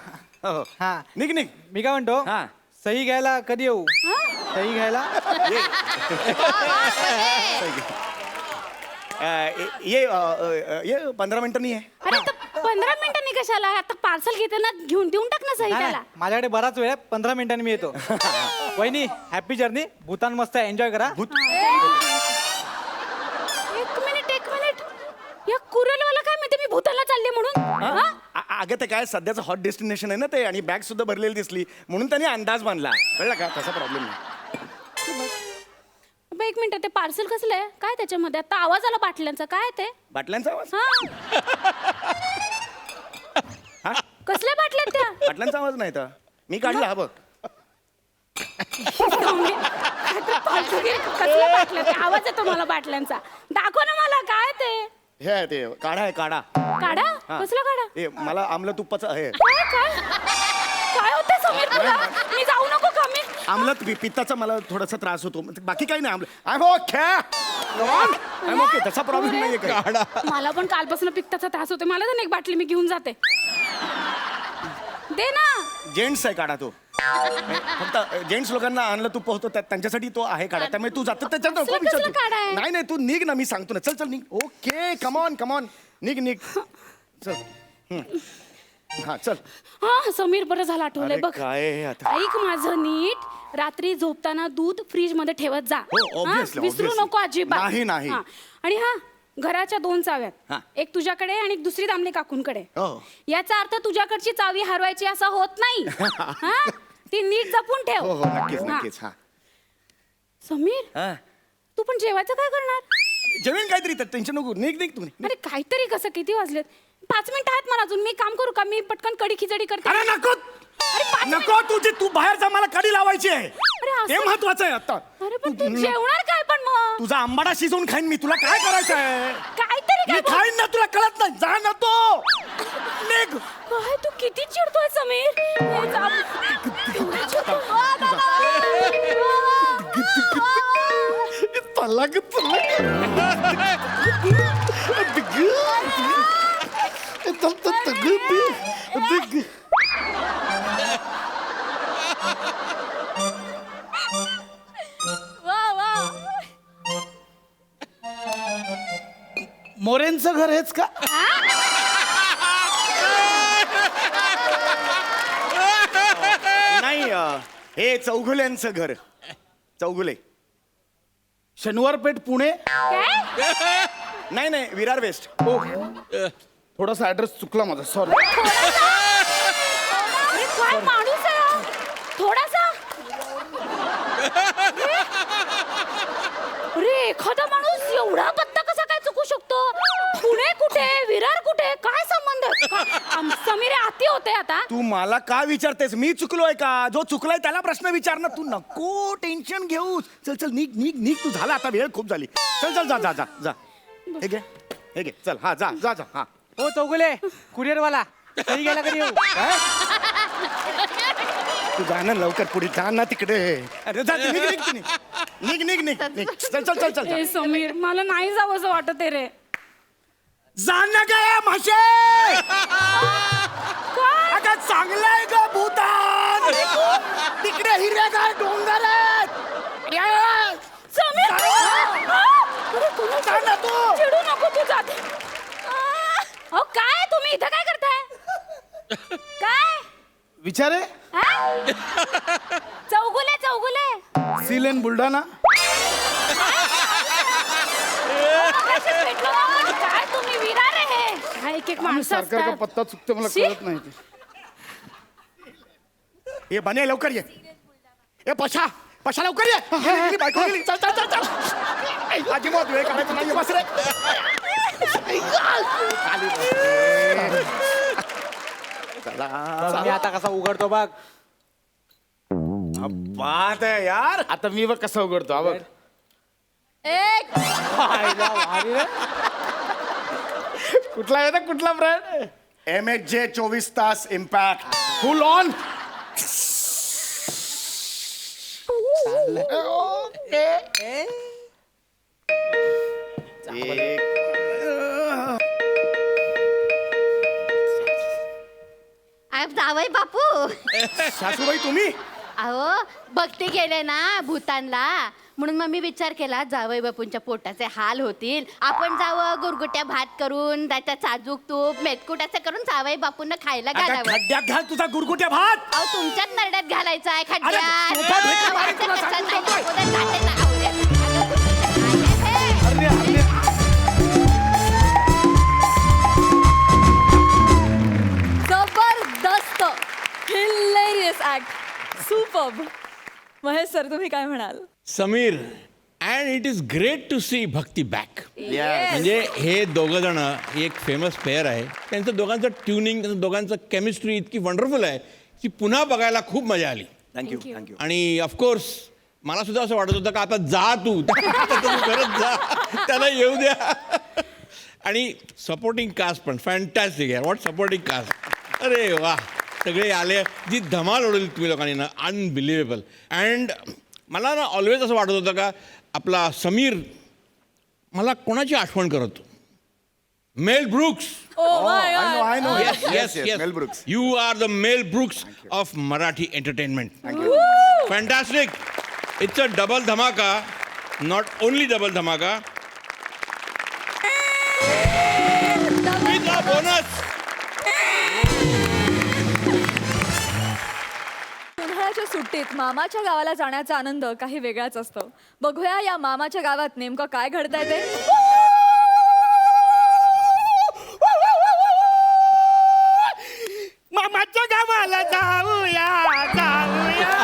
हो. हा निघ निघ. मी काय म्हणतो हा. सही घ्यायला कधी येऊ. सही घ्यायला ये 15 मिनिटांनी ये. अरे आता 15 मिनिटांनी कशाला. आता पार्सल घेताना घेऊन देऊन टाक ना सही नाही, त्याला. नाही, माझ्याकडे बराच वेळ आहे. 15 मिनिटांनी मी येतो. वहिनी हॅपी जर्नी. भूतान मस्त एन्जॉय करा. एक मिनिट या कुरेलवाला काय म्हणते मी भूतानला चालले म्हणून. हा? अगं ते काय सध्याचं हॉट डेस्टिनेशन आहे ना ते, आणि बॅग सुद्धा भरलेली दिसली म्हणून त्यांनी अंदाज बांधला. कळलं का? तसा प्रॉब्लेम नाही. बरं, एक मिनिट ते पार्सल कसलं आहे काय त्याच्यामध्ये. आता आवाज आला बाटल्यांचा. काय ते. बाटल्यांचा आवाज. हा कसल्या बाटल्यात त्या. बाटल्यांचा आवाज नाही तर मी काढला. हा बघ. कसल्या बाटल्या ते. आवाज येतो मला बाटल्यांचा. दाखव ना मला काय ते. हे आहे ते काढा आहे काढा. काढा. हा. कसला काढा. हे मला आमलं तुपाचं आहे. काय काय काय होतंय समीर तुला. मी जाऊ नको का मी. आमलत पित्ताचा मला थोडासा त्रास होतो. बाकी काही नाही. I am okay. तसा प्रॉब्लेम नाहीये काही. मला पण कालपासून पित्ताचा त्रास होतो. मला तर एक बाटली मी घेऊन जाते. दे ना. जेंट्स आहे काढा तो. फक्त जेंट्स लोकांना आणलं तूप होतं त्यांच्यासाठी तो आहे काढा. त्यामुळे तू जातो त्याच्यात नको कसलं विचारतो. काढा आहे? नाही नाही तू निघ ना, मी सांगतो ना. चल चल निघ. ओके कमॉन कमॉन निघ चल. हा चल. हा समीर बरं झालं आठवलंय अरे बघ. काय आहे आता? ऐक माझं नीट. रात्री झोपताना दूध फ्रीज मध्ये ठेवत जा. हो, obviously, हा? विसरू obviously. नको अजिबात. नाही, नाही. हा. आणि हा घराच्या 2 हा. चाव्यात. एक तुझ्याकडे आणि एक दुसरी दामले काकूंकडे. हो. याचा अर्थ तुझ्याकडची चावी हरवायची असं होत नाही. हा? ती नीट जपून ठेव. हो हो नक्कीच हा. नक्कीच. हा समीर हा. तू पण जेवायचं काय करणार. जेवण काहीतरी टेन्शन नको. निघ तू. अरे काहीतरी कसं. किती वाजलेत. 5 मिनिटं आहेत मला अजून. मी काम करू का. मी पटकन कढी खिचडी करते. अरे नको. नको तुझी, तू बाहेर जा, मला कडी लावायची आहे. असं- ते महत्वाचं आहे आता. अरे पण तू जेवणार काय पण मग तुझा आंबाडा शिजवून खाईन मी, तुला काय करायचं आहे? काहीतरी मी काय खाईन ना, तुला कळत नाही. जा ना तो, निघ. काय तू किती चिडतोय समीर हे एवढा चिडतोय? वा वा. मोरेंचं घर हेच का? नाही हे चौगुल्यांचं घर. चौगुले. शनिवार पेठ पुणे. नाही नाही, विरार वेस्ट. थोडासा ऍड्रेस चुकला माझा, सॉरी. अरे काय माणूस आहे हा? थोडासा अरे एखादा माणूस एवढा पत्ता कसा काय चुकू शकतो? पुणे कुठे, विरार कुठे, काय संबंध? समीर हे आती होते आता. तू मला का विचारतेस? मी चुकलोय का? जो चुकलाय त्याला प्रश्न विचार ना. तू नको टेन्शन घेऊस. चल चल, निघ निघ निघ, तू झाला आता, वेळ खूप झाली. चल चल, जा जा जा जा. हे घे, हे घे, चल. हा, जा जा जा. हा. हो चौगुले कुरिअर वाला कधी गेला कधी येऊ काय? तू जा ना लवकर, पुढे जा ना तिकडे. अरे जा, निघ निघ तू, निघ. निघ निघ निघ निघ. चल चल चल चल जा. समीर मला नाही जावं असं वाटत रे. जा ना ग माशे. अगं चांगलंय ग भूतान. तिकडे हिरवेगार डोंगर आहेत. या. समीर जा ना तू. चिडू नको तू जाते. अहो काय तुम्ही इथं काय करताय? काय विचारे हा? चौगुले चौगुले सीलेन बुलढाणा. कसे भेटलो ना आपण? काय तुम्ही विरार आहे काय एक एक माणसं सारखा का असतात. पत्ता चुकते, मला शी. कळत नाही ते. ये बने लवकर ये. ए पशा पशा लवकर ये. गेली, बायको गेली. चल चल चल चल. अजिबात वेळ काढायचा नाही. बस रे. खाली बस रे. चला. मी आता कसा उघडतो बघ. बात आहे यार. आता मी बघ कसा उघडतो, हा बघ. एक कुठला आहे ना, कुठला ब्रँड? MHJ 24 तास इम्पॅक्ट. Full on. जावई बापू सासूबाई तुम्ही? अहो भक्ती गेले ना भूतानला, म्हणून मग मी विचार केला जावई बापूंच्या पोटाचे हाल होतील, आपण जावं गुरगुट्या भात करून त्याच्यात साजूक तूप मेतकूट असं करून जावई बापूंना खायला अगं, घालावं. खड्ड्यात घाल तुझा गुरगुट्या भात. अहो तुमच्याच नरड्यात घालायचा आहे अरे, खड्ड्यात. सोफा भेटला बाहेर तुला कशात सांगून नाही, ठेवतोय. अगोदर जाते ना, अगोदर काय हे? जबरदस्त. Hilarious act. Superb. Mahesh sir, तुम्ही काय म्हणाल? Sameer, and it is great to see Bhakti back. म्हणजे हे दोघं जण एक फेमस पेअर आहे. त्यांचं दोघांचं ट्युनिंग, त्यांचं दोघांचं केमिस्ट्री इतकी वंडरफुल आहे की पुन्हा बघायला खूप मजा आली. Thank you thank you. आणि ऑफकोर्स मला सुद्धा असं वाटत होतं का आता जा तू खरंच जा, त्याला येऊ द्या. आणि सपोर्टिंग कास्ट पण फॅन्टॅस्टिक आहे. What supporting cast. अरे वा, सगळे आले. जी धमाल उडवली तुम्ही लोकांनी ना, अनबिलिव्हेबल. अँड मला ना ऑलवेज असं वाटत होतं का आपला समीर मला कोणाची आठवण करतो? Mel Brooks. Oh my I know, God. I know. Yes, yes, yes. Mel Brooks. You are the Mel Brooks of Marathi entertainment. Fantastic. It's a double dhamaka. Not only double dhamaka. With a bonus. उन्हाळ्याच्या सुट्टीत मामाच्या गावाला जाण्याचा आनंद काही वेगळाच असतो. बघूया या मामाच्या गावात नेमकं काय घडतंय ते. मामाच्या गावाला जाऊया जाऊया.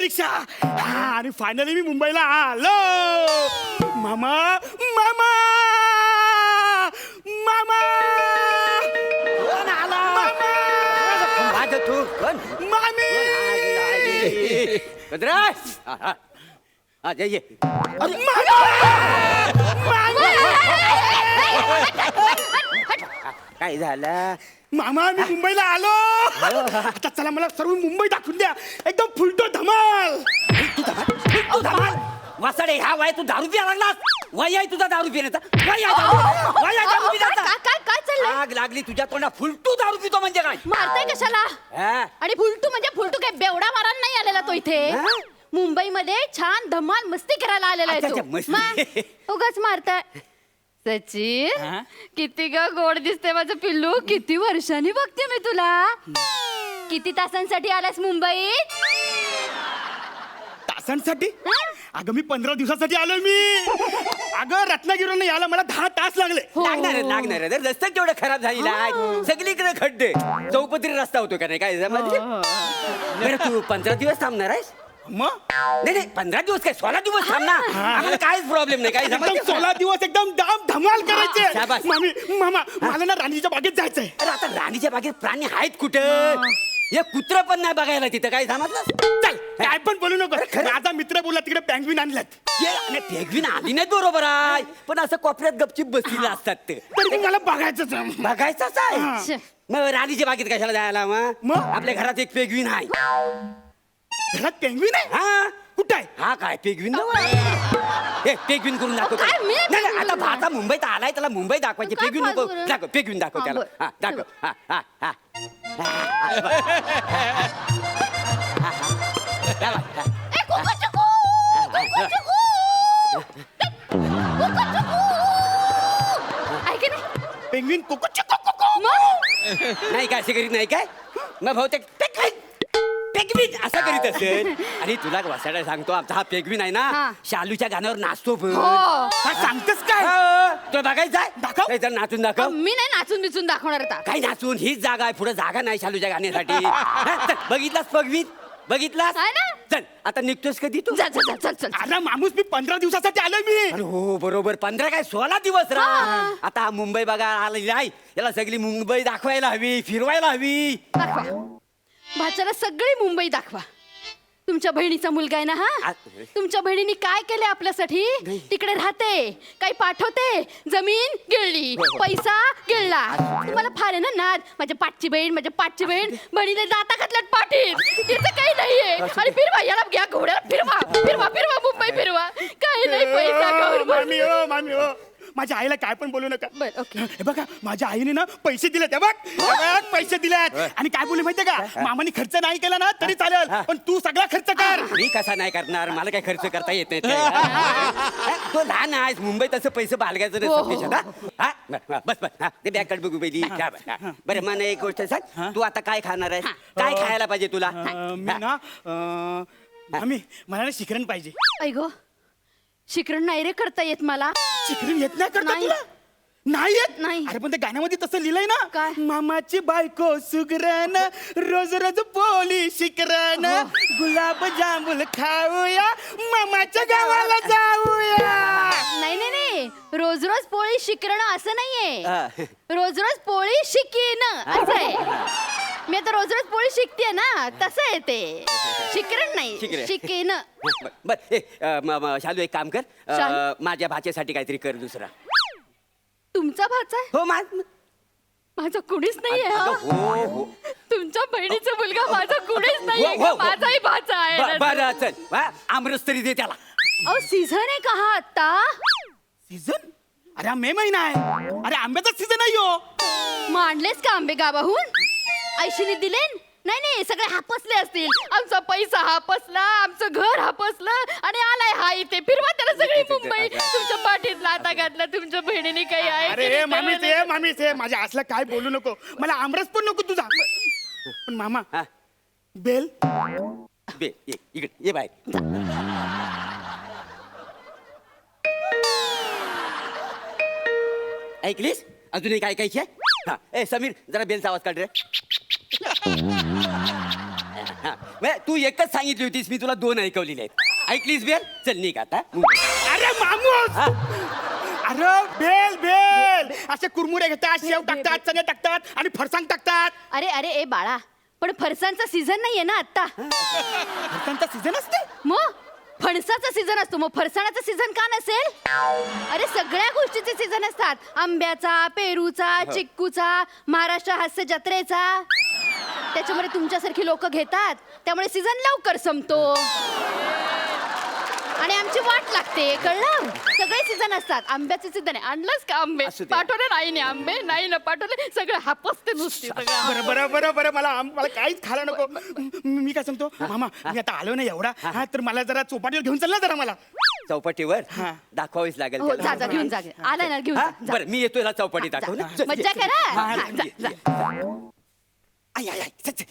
परीक्षा आणि फायनली मी मुंबईला आलो. मामा मामा मामा कोण आला? माझं तू कोण? मामी भद्रास हा ये ये. काय झालं? मामा मी मुंबईला आलो. आता चला मला सर्व मुंबई दाखवून द्या. एकदम फुलटो धमाल. तू धमाल वासाडे ह्या वय तू दारू प्यायला लागलास. वय आहे तुझा दारू पिण्याचा. वय आहे दारू पिण्याचा. काय चाललंय? आग लागली तुझ्या तोंडा फुलटू दारू पितो म्हणजे काय? मारताय कशाला? हा? आणि फुलटू म्हणजे फुलटू काय बेवडा मारायला नाही आलेला तो इथे. हा? मुंबईमध्ये छान धमाल मस्ती करायला आलेला आहे अच्छा, तो. अच्छा, मस्ती. मग उगाच मारताय. सचिन किती ग गोड दिसते माझं पिल्लू. किती वर्षांनी बघते मी तुला. किती तासांसाठी आलास मुंबईत? तासांसाठी? अगं मी 15 दिवसासाठी आलो मी. अगं रत्नागिरीवरून यायला मला 10 तास लागले. लागणार आहे. रस्ता केवढा खराब झालेला आहे. सगळीकडे खड्डे. चौपदरी रस्ता होतो का नाही काय समजलं? बरं तू 15 दिवस थांबणार आहेस? मग नाही 15 दिवस काय 16 दिवस थांब ना. आम्हाला काहीच प्रॉब्लेम नाही. काय एकदम समजलं? 16 दिवस एकदम दाम धमाल करायचे. शाबास. मामी मामा मला ना राणीच्या बागेत जायचंय. अरे आता राणीच्या बागेत प्राणी आहेत कुठं? एक कुत्र पण नाही बघायला तिथं. काय समजलं? चल काय पण बोलू नको. माझा मित्र बोलला तिकडे पेंग्विन आणल्यात. पेगवीन आधी नाही बरोबर आहे. पण असं कोपऱ्यात गपचीप बसलेलं असतात ते. तरी पण मला बघायचंच आहे. बघायचंच आहे. मग राणीच्या बागेत कशाला जायला मग? आपल्या घरात एक पेगवीन आहे. घरात पेंग्विन आहे? हा कुठं आहे? हा काय पेगवीन हे पेगवीन करून दाखवतो. काय मी नाही नाही, आता भाता मुंबईत आलाय त्याला मुंबई दाखवायची. काय पेगवीन नको फालतू? दाखव. पेगवीन दाखव हा, त्याला. बरं. हा दाखव. हा हा हा ए, कुकू चुकू! कुकू चुकू! कुकू चुकू! आहे की नाही? Penguin Koko Koko. मग? नाही काय असे करीत नाही काय? मग बहुतेक पेगवीन असं करीत असेल. आणि तुला वसाडा सांगतो आमचा हा पेगवीन आहे ना हा. शालूच्या गाण्यावर नाचतो पण. हो. काय सांगतेस काय? तो बघायचा दाखव. जर नाचून दाखव. मी नाही नाचून बिचून दाखवणार आता. काय नाचून? हीच जागा आहे. पुढे जागा नाही शालूच्या गाण्यासाठी. हा, चल, बघितलास पेगवीन? बघितलास? आहे ना? चल आता निघतोस कधी तू? चल चल चल चल. अरे माणूस मी 15 दिवसासाठी आलोय मी. अरे हो बरोबर 15 काय 16 दिवस राहा. आता हा मुंबई बघा आलेली आहे. याला सगळी मुंबई दाखवायला हवी, फिरवायला हवी. दाखवा. भाच्याला सगळी मुंबई दाखवा. तुमच्या बहिणीचा मुलगा आहे ना हा? तुमच्या बहिणीने काय केले आपल्यासाठी? तिकडे राहते, काही पाठवते, जमीन गिळली, पैसा गिळला. तुम्हाला फार आहे ना नाद. माझ्या पाठची बहीण बहिणीने दाता घातल्यात पाठीत. तिचं काही नाहीये. आणि फिरवा याला घ्या घोड्याला फिरवा फिरवा फिरवा मुंबई फिरवा. काही नाही पैसा कवर मामी हो मामी हो. माझ्या आईला काय पण बोलू नका. बरं, ओके. हे बघा माझ्या आईने ना पैसे दिलेत. हे बघ पैसे दिलेत. आणि काय बोलली माहितीये का? मामाने खर्च नाही केला ना तरी चालेल, पण तू सगळा खर्च कर. मी कसा नाही करणार? मला काय खर्च करता येत नाही ते. तो लहान आहेस. मुंबईत असं पैसे बाळगायचं नसतं देशात. हा? बस बस हा, ते बॅग काढ बघू पहिली. बरं मला एक गोष्ट सांग. तू आता काय खाणार आहेस? काय खायला पाहिजे तुला? मी ना मामी मला ना शिकरण पाहिजे. ऐगो शिकरण नाही रे करता येत मला. शिकरण येत नाही करता नाही. तुला? नाही येत? नाही. अरे पण त्या गाण्यामध्ये तसं लिहिलंय ना. काय? मामाची बायको सुगरण रोज रोज पोली शिकरण गुलाब जांभूल खाऊया मामाच्या गावाला जाऊया. नाही नाही नाही रोज रोज पोळी शिकरणं असं नाहीये. हा. रोज रोज पोळी शिकीन असं आहे. मी आता रोज रोज पोळी शिकते ना तसं आहे ते. शिकरण नाही शिकरण. शिकीन. बर शालू एक काम कर. शालू? माझ्या भाच्यासाठी काहीतरी कर दुसरा. तुमचा भाचा आहे? हो माझा कुणीच नाहीये हा. हो हो तुमच्या बहिणीचा मुलगा माझा कुणीच हो, नाहीये हो, का? हो. माझाही भाचा आहे. बरं चल हा, आमरस तरी दे त्याला. अहो सीझन आहे का हा आता? सीझन? अरे हा मे महिना आहे. अरे आंब्याचा सीझन आहे हो. मांडलेस का आंबे गावाहून? ऐशीने दिले? नाही नाही सगळे हापसले असतील. आमचा पैसा हापसला, आमचं घर हापसलं आणि आलाय हा इथे. फिरवा त्याला सगळी मुंबई. तुमच्या पाठीत लाता घातला. तुमच्या बहिणीने काही आहे अरे मामी ते माझ्या असलं काय बोलू नको. मला आमरस पण नको तुझा. पण मामा हा. बेल इकडे ये बाय. ऐकलीस? अजूनही काय ऐकायची आहे? हा ए समीर जरा बेलचा आवाज काढ रे. हा तू एकच सांगितली होतीस, मी तुला 2 ऐकवलेले आहेत. ऐकलीस बेल? चल निघ आता. अरे मामूस, अरे बेल बेल असे कुरमुरे घेतात, शेव टाकतात, चणे टाकतात आणि फरसाण टाकतात. अरे अरे ए बाळा, पण फरसाणचा सीझन नाहीये ना आता. फरसाणचा सीझन असते. मग फणसाचा सीझन असतो, मग फरसाणाचा सीझन का नसेल? अरे सगळ्या गोष्टीचे सीझन असतात. आंब्याचा, पेरूचा, चिक्कूचा, महाराष्ट्र हास्य जत्रेचा. त्याच्यामध्ये तुमच्यासारखी लोक घेतात, त्यामुळे सीझन लवकर संपतो आणि आमची वाट लागते. कळलं? सगळे सीझन असतात. आंब्याचे सीझन आहे. आणलंच का आंबे? असू दे. पाठवले नाही ने आंबे, नाही ना पाठवले. सगळे हापसते नुसते सगळं. बरं बरं बरं बरं मला काहीच खायला नको. मी काय सांगतो मामा, मी आता आलो ना एवढा, हा तर मला जरा चौपाटीवर घेऊन चालला जरा मला. चौपाटीवर हा. दाखवावीच लागेल हो, त्याला. जा जा घेऊन जा. आला ना, घेऊन हा? जा. बरं मी येतो, याला चौपाटी दाखव ना. चल, मज्जा चल. करा. हा, हा, जा, ये, जा. ये. I, I, I. चल, चल.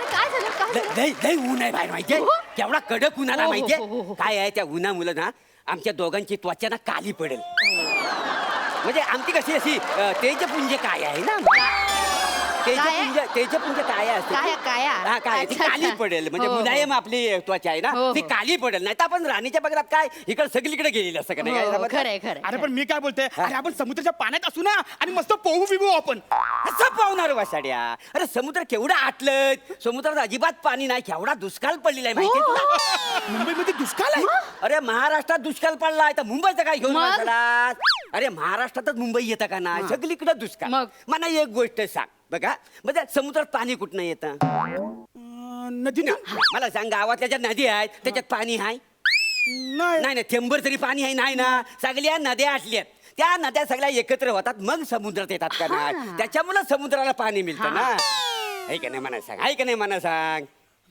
काय झालं? काय झालं? लय लय ऊन आहे बाहेर, माहितीये? हो? केवढा कडक ऊन आला हो, हो, माहितीये? हो, हो, हो. काय आहे त्या उन्हामुळे ना आमच्या दोघांची त्वचा ना काली पडेल. म्हणजे आमची कशी अशी तेजपुंज काय आहे ना, तेजपुंज काय असते काया. हा, काय ती अच्छा, काली अच्छा. पडेल. म्हणजे हो, हो. मुलायम आपली त्वचा आहे ना, हो, ती हो. काली पडेल. नाही तर आपण राणीच्या बगरात काय इकडे सगळीकडे गेलेलं असतं का नाही? काय हो, समजलं? खरंय खरंय. अरे पण मी काय बोलते, अरे आपण समुद्राच्या पाण्यात असू ना आणि मस्त पोहू बिबू आपण. असं पाहुणार वासाड्या. अरे समुद्र केवढं आटलं, समुद्रात अजिबात पाणी नाही, केवढा दुष्काळ पडलेला आहे माहितीये तुला? मुंबईमध्ये दुष्काळ आहे. अरे महाराष्ट्रात दुष्काळ पडलाय तर मुंबईचं काय घेऊन मग? बसलात? अरे महाराष्ट्रातच मुंबई येतं का नाही? सगळीकडे दुष्काळ. मग? मला एक गोष्ट सांग बघा, म्हणजे समुद्रात पाणी कुठनं येतं? नदीनं मला सांग, गावातल्या ज्या नदी आहेत त्याच्यात पाणी आहे? नाही. नाही थेंबर तरी पाणी आहे नाही ना. सगळ्या नद्या आटल्यात, त्या नद्या सगळ्या एकत्र होतात मग समुद्रात येतात का नाही? त्याच्यामुळे समुद्राला पाणी मिळतं ना. आहे का नाही मला सांग, आहे का नाही मला सांग.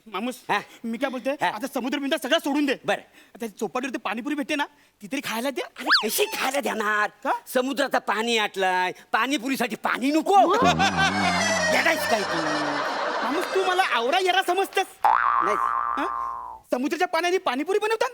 मामूस, हा. मी काय बोलते, हा. आता समुद्र बिंदा सगळं सोडून दे. बरं. आता चौपाटीवर ते पाणीपुरी भेटते ना, ती तरी खायला द्या. अरे कशी खायला देणार? का? समुद्राचं पाणी आटलाय, पाणीपुरीसाठी पाणी नको? येडायच काय तू? मामूस, तू मला आवरा येरा समजतेस. नाही हा? समुद्राच्या पाण्याने पाणीपुरी बनवतात.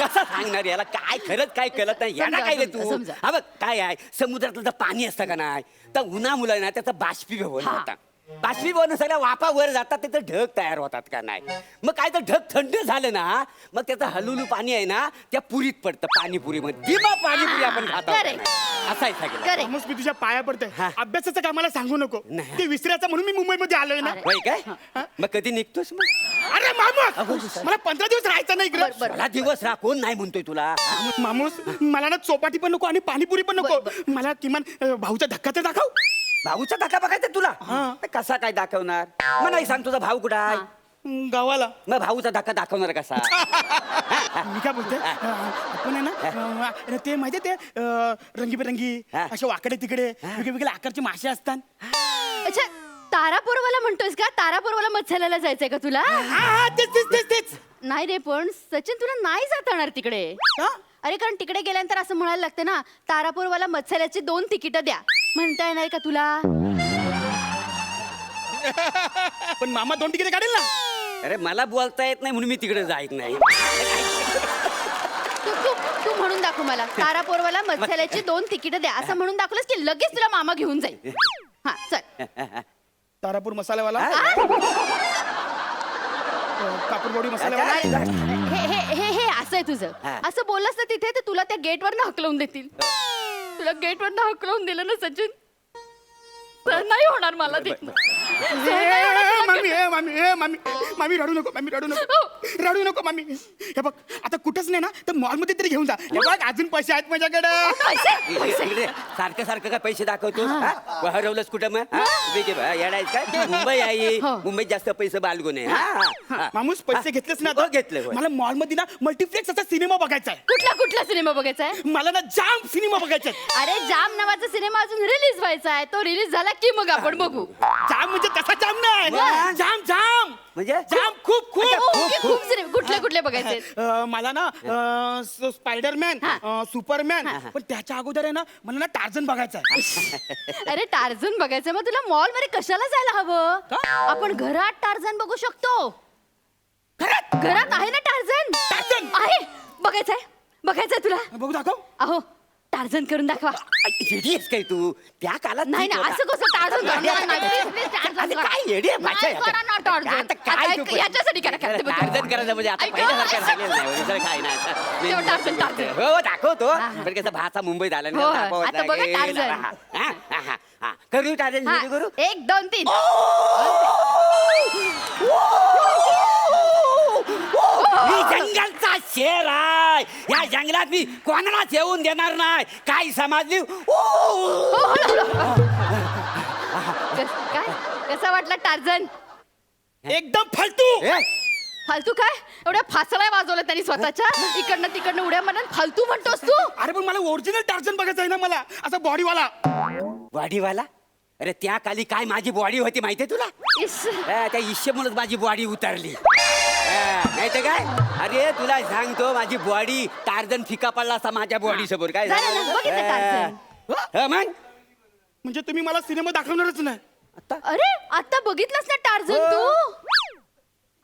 कसा सांगणार याला? काय खरंच काय कळत नाही. येडा काय रे तू? समजा. हा बघ काय आहे, समुद्रातलं जर पाणी असतं का नाही तर उन्हामुळे ना त्याचं बाष्पीभवन होतं. बाष्पीभवन सगळ्या वाफा वर जातात, त्याचं ढग तयार होतात का नाही. मग काय तर ढग थंड झालं ना, मग त्याचं हलुलू पाणी आहे ना त्या पुरीत पडतं, पाणीपुरीमध्ये. मग पाणीपुरी आपण खातो. Correct. असं आहे सगळं. Correct. मामूस, मी तुझ्या पाया पडते, हा. अभ्यासाचं काय मला सांगू नको. नाही. ते विसरायचं म्हणून मी मुंबईमध्ये आलोय ना. अरे. होय काय? मग कधी निघतोस मग? अरे मामूस, मला 15 दिवस राहायचं नाही इकडे. मला दिवस राह, कोण नाही म्हणतोय तुला? मामूस, मला ना चौपाटी पण नको आणि पाणीपुरी पण नको. मला किमान भाऊचा धक्का तर दाखव. भाऊचा धक्का बघायचा तुला? कसा काय दाखवणार? मग नाही सांग, तुझा भाऊ कुठं आहे? गावाला. मग भाऊचा धक्का दाखवणार कसा? मी काय बोलते, आपण आहे ना ते माहितीये ते रंगीबेरंगी हा. असे वाकडे तिकडे वेगवेगळ्या आकारचे मासे असतात. अच्छा, तारापूरवाला म्हणतोयस का? तारापूरवाला मत्स्यालयाला जायचंय का तुला? हा, तेच. नाही रे, पण सचिन तुला नाही जाता येणार तिकडे. का? अरे कारण तिकडे गेल्यानंतर असं म्हणायला लागतं ना, तारापूरवाला मत्स्यालयाची 2 तिकीटं द्या. म्हणता येणार का तुला? पण मामा 2 तिकीट काढेल ना. अरे मला बोलता येत नाही म्हणून मी तिकडे जायत नाही. तू म्हणून दाखव मला. तारापूरवाला मत्स्यालयाची 2 तिकीटं द्या असं म्हणून दाखवलंस की लगेच तुला मामा घेऊन जाईल. हा चल. तारापूर मसाल्यावाला, कापूरबोडी मसाल्यावाला. अरे, हे असं आहे तुझं. हा. असं बोललास ना तिथे तर तुला त्या गेटवर हकलवून देतील. तुला गेटवर हकलवून दिलं ना सचिन, तर नाही होणार मला ते. मामी रडू नको मामी. हे बघ, आता कुठंच नाही ना तर मॉलमध्ये तरी घेऊन जा. हे बघ, अजून पैसे आहेत माझ्याकडे. इकडे सारखं सारखं काय पैसे दाखवतो? हरवलंच कुठं मग? येडायच काय? मुंबई आहे, हो. मुंबईत जास्त पैसे बाळगून आहे. मामूस, पैसे घेतलेच ना हो, घेतले, होय. मला मॉलमध्ये ना मल्टीप्लेक्स असा सिनेमा बघायचा आहे. कुठला सिनेमा बघायचा आहे? मला ना जाम सिनेमा बघायचा आहे. अरे जाम नावाचा सिनेमा अजून रिलीज व्हायचा आहे. तो रिलीज झाला की मग आपण बघू. जाम म्हणजे तसा जाम नाही. मग? जाम म्हणजे? जाम खूप खूप सिनेमा कुठले बघायचे? मला ना स्पायडरमॅन, सुपरमॅन, पण त्याच्या अगोदर आहे ना मला ना टार्झन बघायचा आहे. अरे टार्झन बघायचं, मग तुला मॉल मध्ये कशाला जायला हवं? आपण घरात टार्झन बघू शकतो. घरात आहे ना टार्झन? टार्झन? आहे. बघायचंय तुला? बघू दाखव. अहो टार्झन करून दाखवा. येडी आहेस काय तू त्या काळात नाही ठीक नाही होता. असं कसं टार्झन करणार नाही. Please, please, टार्झन अरे करा. काय येडी आहे माझ्या नाही करा ना टार्झन. आता काय आता तू पण? याच्यासाठी करा, करा. टार्झन करायचं म्हणजे आता ऐका. पहिल्यासारखं झालेलं नाही म्हणजे जरा काय नाही आता. तेव्हा टार्झन, टार्झन. हो दाखवतो हा. पण कसं भाचा मुंबईत आला हो, आता बघा टार्झन. करू टार्झन हा, व्हिडिओ करू 1 2 3 मी जंगलचा शेर आहे या जंगलात मी कोणालाच येऊन देणार नाही काय समजली काय कसा वाटला टार्झन? एकदम फालतू. फालतू काय? एवढ्या फासळ्या वाजवल्या त्यांनी स्वतःच्या इकडनं तिकडनं उड्या मारत फालतू म्हणतोस तू? अरे पण मला ओरिजिनल टार्झन बघायचं आहे ना मला असा बॉडीवाला. बॉडीवाला अरे त्या काली काय माझी बॉडी होती माहितीये तुला इस. त्या इश्यमुळेच माझी बॉडी उतरली माहितीये काय अरे तुला सांगतो माझी बॉडी टार्झन फिका पडला असा माझ्या बॉडी समोर काय झालं ना, बघितलं टार्झन. मग म्हणजे तुम्ही मला सिनेमा दाखवणारच नाही. अरे आता बघितलंस ना टार्झन तू?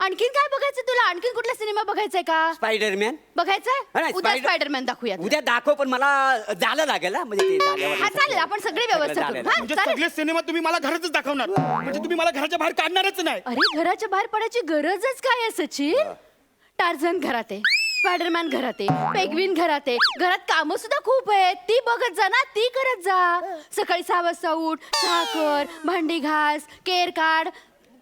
आणखीन काय बघायचं तुला? आणखीन कुठला सिनेमा बघायचाय का? स्पायडरमॅन बघायचंय? नाही, उद्या Spider- स्पायडरमॅन दाखवूया. उद्या दाखव पण मला झालं लागेल हा, म्हणजे ते झाल्यावर हा चालेल, आपण सगळी व्यवस्था चालेल. करू. हा, म्हणजे चालेल. सगळे सिनेमा तुम्ही मला घरातच दाखवणार म्हणजे तुम्ही मला घराच्या बाहेर काढणारच नाही. अरे घराच्या बाहेर पडायची गरजच काय आहे सचिन? टार्झन घरात आहे, स्पायडरमॅन घरात आहे, पेंग्विन घरात आहे, घरात कामं सुद्धा खूप आहेत. ती बघत जा ना, ती करत जा. सकाळी 6 वाजता उठ, चहा कर, भांडी घास, केर काढ,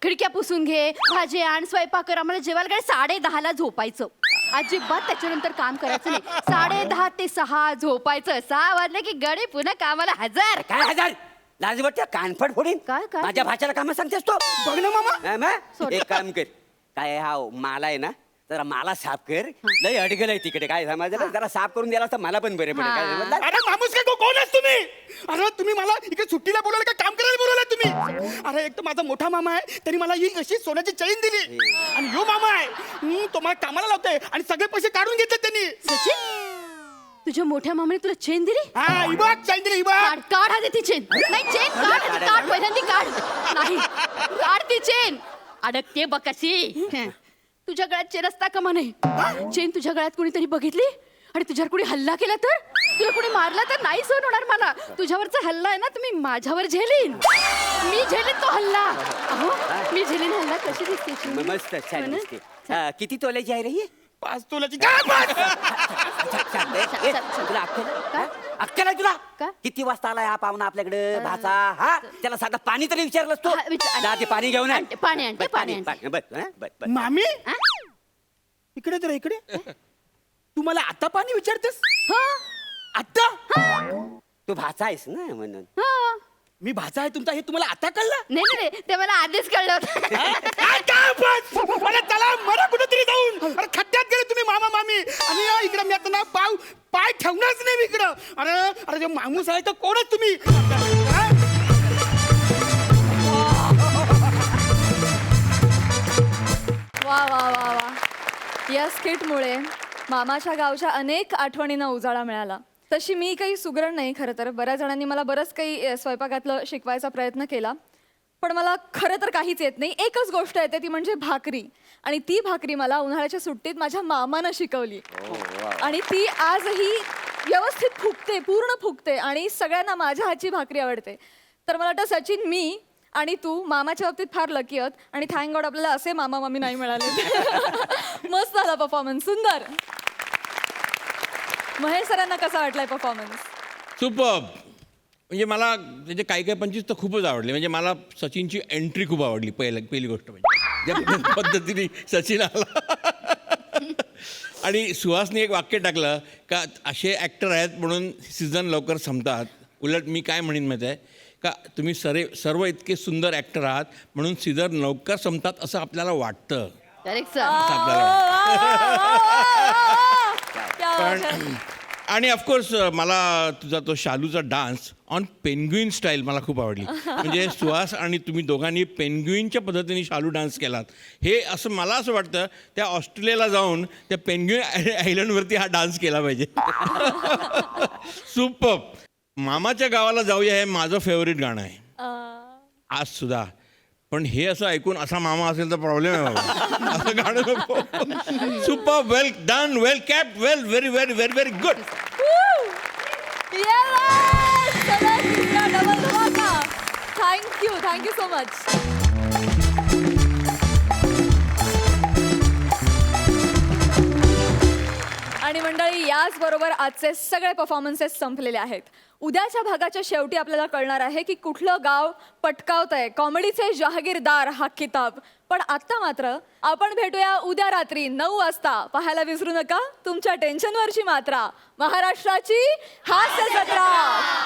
खिडक्या पुसून घे, भाजी आण, स्वयंपाक कर. आम्हाला जेवायला काय 10:30ला झोपायचं. अजिबात त्याच्यानंतर काम करायचं नाही. 10:30 ते 6 झोपायचं. 6 वाजले की गडी पुन्हा कामाला हजर. काय हजार लाज वाटते कानफड फोडीन काय, काय? माझ्या भाषेला काम सांगतेस तो बघ ना मामा. हा, मग? Sorry. एक काम कर काय हा माला आहे ना जरा माला साफ कर लय अडगल आहे तिकडे काय समजलं जरा साफ करून द्यायला असतं मला पण बरे पडेल काय हा. समजलं अरे माणूस काय कोण आहेस तुम्ही? अरे तुम्ही मला इकडे सुट्टीला बोलवलं का काम करायला बोलवलं तुम्ही? अरे एक तर माझा मोठा मामा आहे त्यांनी मला ही अशी सोन्याची चैन दिली आणि यो मामा आहे तो मला कामाला लावतोय आणि सगळे पैसे काढून घेतले त्यांनी. सचिन तुझ्या मोठ्या मामाने तुला चेन दिली? हा ही बघ चैन दिली ही बघ. काढ काढ आधी ती चेन. नाही चेन काढ आधी, काढ पहिल्यांदी काढ. नाही काढ ती चेन. अडकते बघ कशी. तुझ्या गळ्यात चेन असता का म्हणे? चेन तुझ्या गळ्यात कोणीतरी बघितली आणि तुझ्यावर कोणी हल्ला केला तर? तुला कोणी मारला तर नाही सहन होणार मला. तुझ्यावरचा हल्ला आहे ना तुम्ही माझ्यावर झेलीन. मी झेलीन तो हल्ला. अहो मी झेलीन हल्ला. कशी दिसते चेन? मस्त छान हो ना? दिसते हा, किती तोल्याची आहे रे ही? 5 तोल्याची काय बस? छान, ए, तुला अक्कल आहे? काय? अक्कल आहे तुला का? किती वाजता आलाय हा पाहुणा आपल्याकडे भाचा हा त्याला साधा पाणी तरी विचारलंस तो हा, विचार- जा ते पाणी घेऊन ये. आणते, पाणी आणते, बस, पाणी आणते. बस, हा, बस, बस. मामी हा? इकडे तर इकडे तू मला आता पाणी विचारतेस? हो. आता? तू भाचा आहेस ना म्हणून हो. मी भाचा आहे तुमचा हे तुम्हाला आता कळलं? नाही नाही नाही, ते मला आधीच कळलं होतं. काय काय बस? अरे चला मरा कुठेतरी जाऊन. अरे खड्ड्यात गेले तुम्ही मामा मामी आणि इकडे मी आता ना पाय ठेवणारच नाही मी इकडं. अरे अरे जे माणूस आहे तर कोणच तुम्ही? हा? वा वा वा वा या स्किटमुळे मामाच्या गावच्या अनेक आठवणींना उजाळा मिळाला. तशी मी काही सुगरण नाही खरं तर. बऱ्याच जणांनी मला बरंच काही स्वयंपाकातलं शिकवायचा प्रयत्न केला पण मला खरं तर काहीच येत नाही. एकच गोष्ट येते ती म्हणजे भाकरी. आणि ती भाकरी मला उन्हाळ्याच्या सुट्टीत माझ्या मामानं शिकवली आणि ती आजही व्यवस्थित फुगते, पूर्ण फुगते आणि सगळ्यांना माझ्या हातची भाकरी आवडते. तर मला वाटतं सचिन, मी आणि तू मामाच्या बाबतीत फार लकी आहोत आणि थँक गॉड आपल्याला असे मामा मामी नाही मिळाले. मस्त झाला परफॉर्मन्स, सुंदर. महेश सरांना कसा वाटलाय परफॉर्मन्स? सुपर्ब. म्हणजे मला त्याचे काही काही पंचवीस तर खूपच आवडले. म्हणजे मला सचिनची एंट्री खूप आवडली. पहिली गोष्ट म्हणजे ज्या पद्धतीने सचिन आला आणि सुहासने एक वाक्य टाकलं का असे ॲक्टर आहेत म्हणून सीझन लवकर संपतात. उलट मी काय म्हणेन माहीत आहे का तुम्ही सर्व इतके सुंदर ॲक्टर आहात म्हणून सीझन लवकर संपतात असं आपल्याला वाटतं. Correct sir. असं आपल्याला पण पण आणि ऑफकोर्स मला तुझा तो शालूचा डान्स ऑन पेंग्विन स्टाईल मला खूप आवडली. म्हणजे सुहास आणि तुम्ही दोघांनी पेंग्विनच्या पद्धतीने शालू डान्स केलात. हे असं मला असं वाटतं त्या ऑस्ट्रेलियाला जाऊन त्या पेंग्विन आयलंडवरती हा डान्स केला पाहिजे. सुपर्ब. मामाच्या गावाला जाऊया हे माझं फेवरेट गाणं आहे आज सुद्धा. पण हे असं ऐकून असा मामा असेल तर प्रॉब्लेम आहे बाबा. असं गाणं नको. Super, well done, well kept, well very very very very good. Yes! Thank you so much. आणि मंडळी याच बरोबर आजचे सगळे परफॉर्मन्सेस संपलेले आहेत. उद्याच्या भागाच्या शेवटी आपल्याला कळणार आहे की कुठलं गाव पटकावतंय कॉमेडीचे जहागीरदार हा किताब. पण आता मात्र आपण भेटूया उद्या रात्री 9 वाजता. पाहायला विसरू नका तुमच्या टेन्शनवरची मात्रा, महाराष्ट्राची हास्य जत्रा.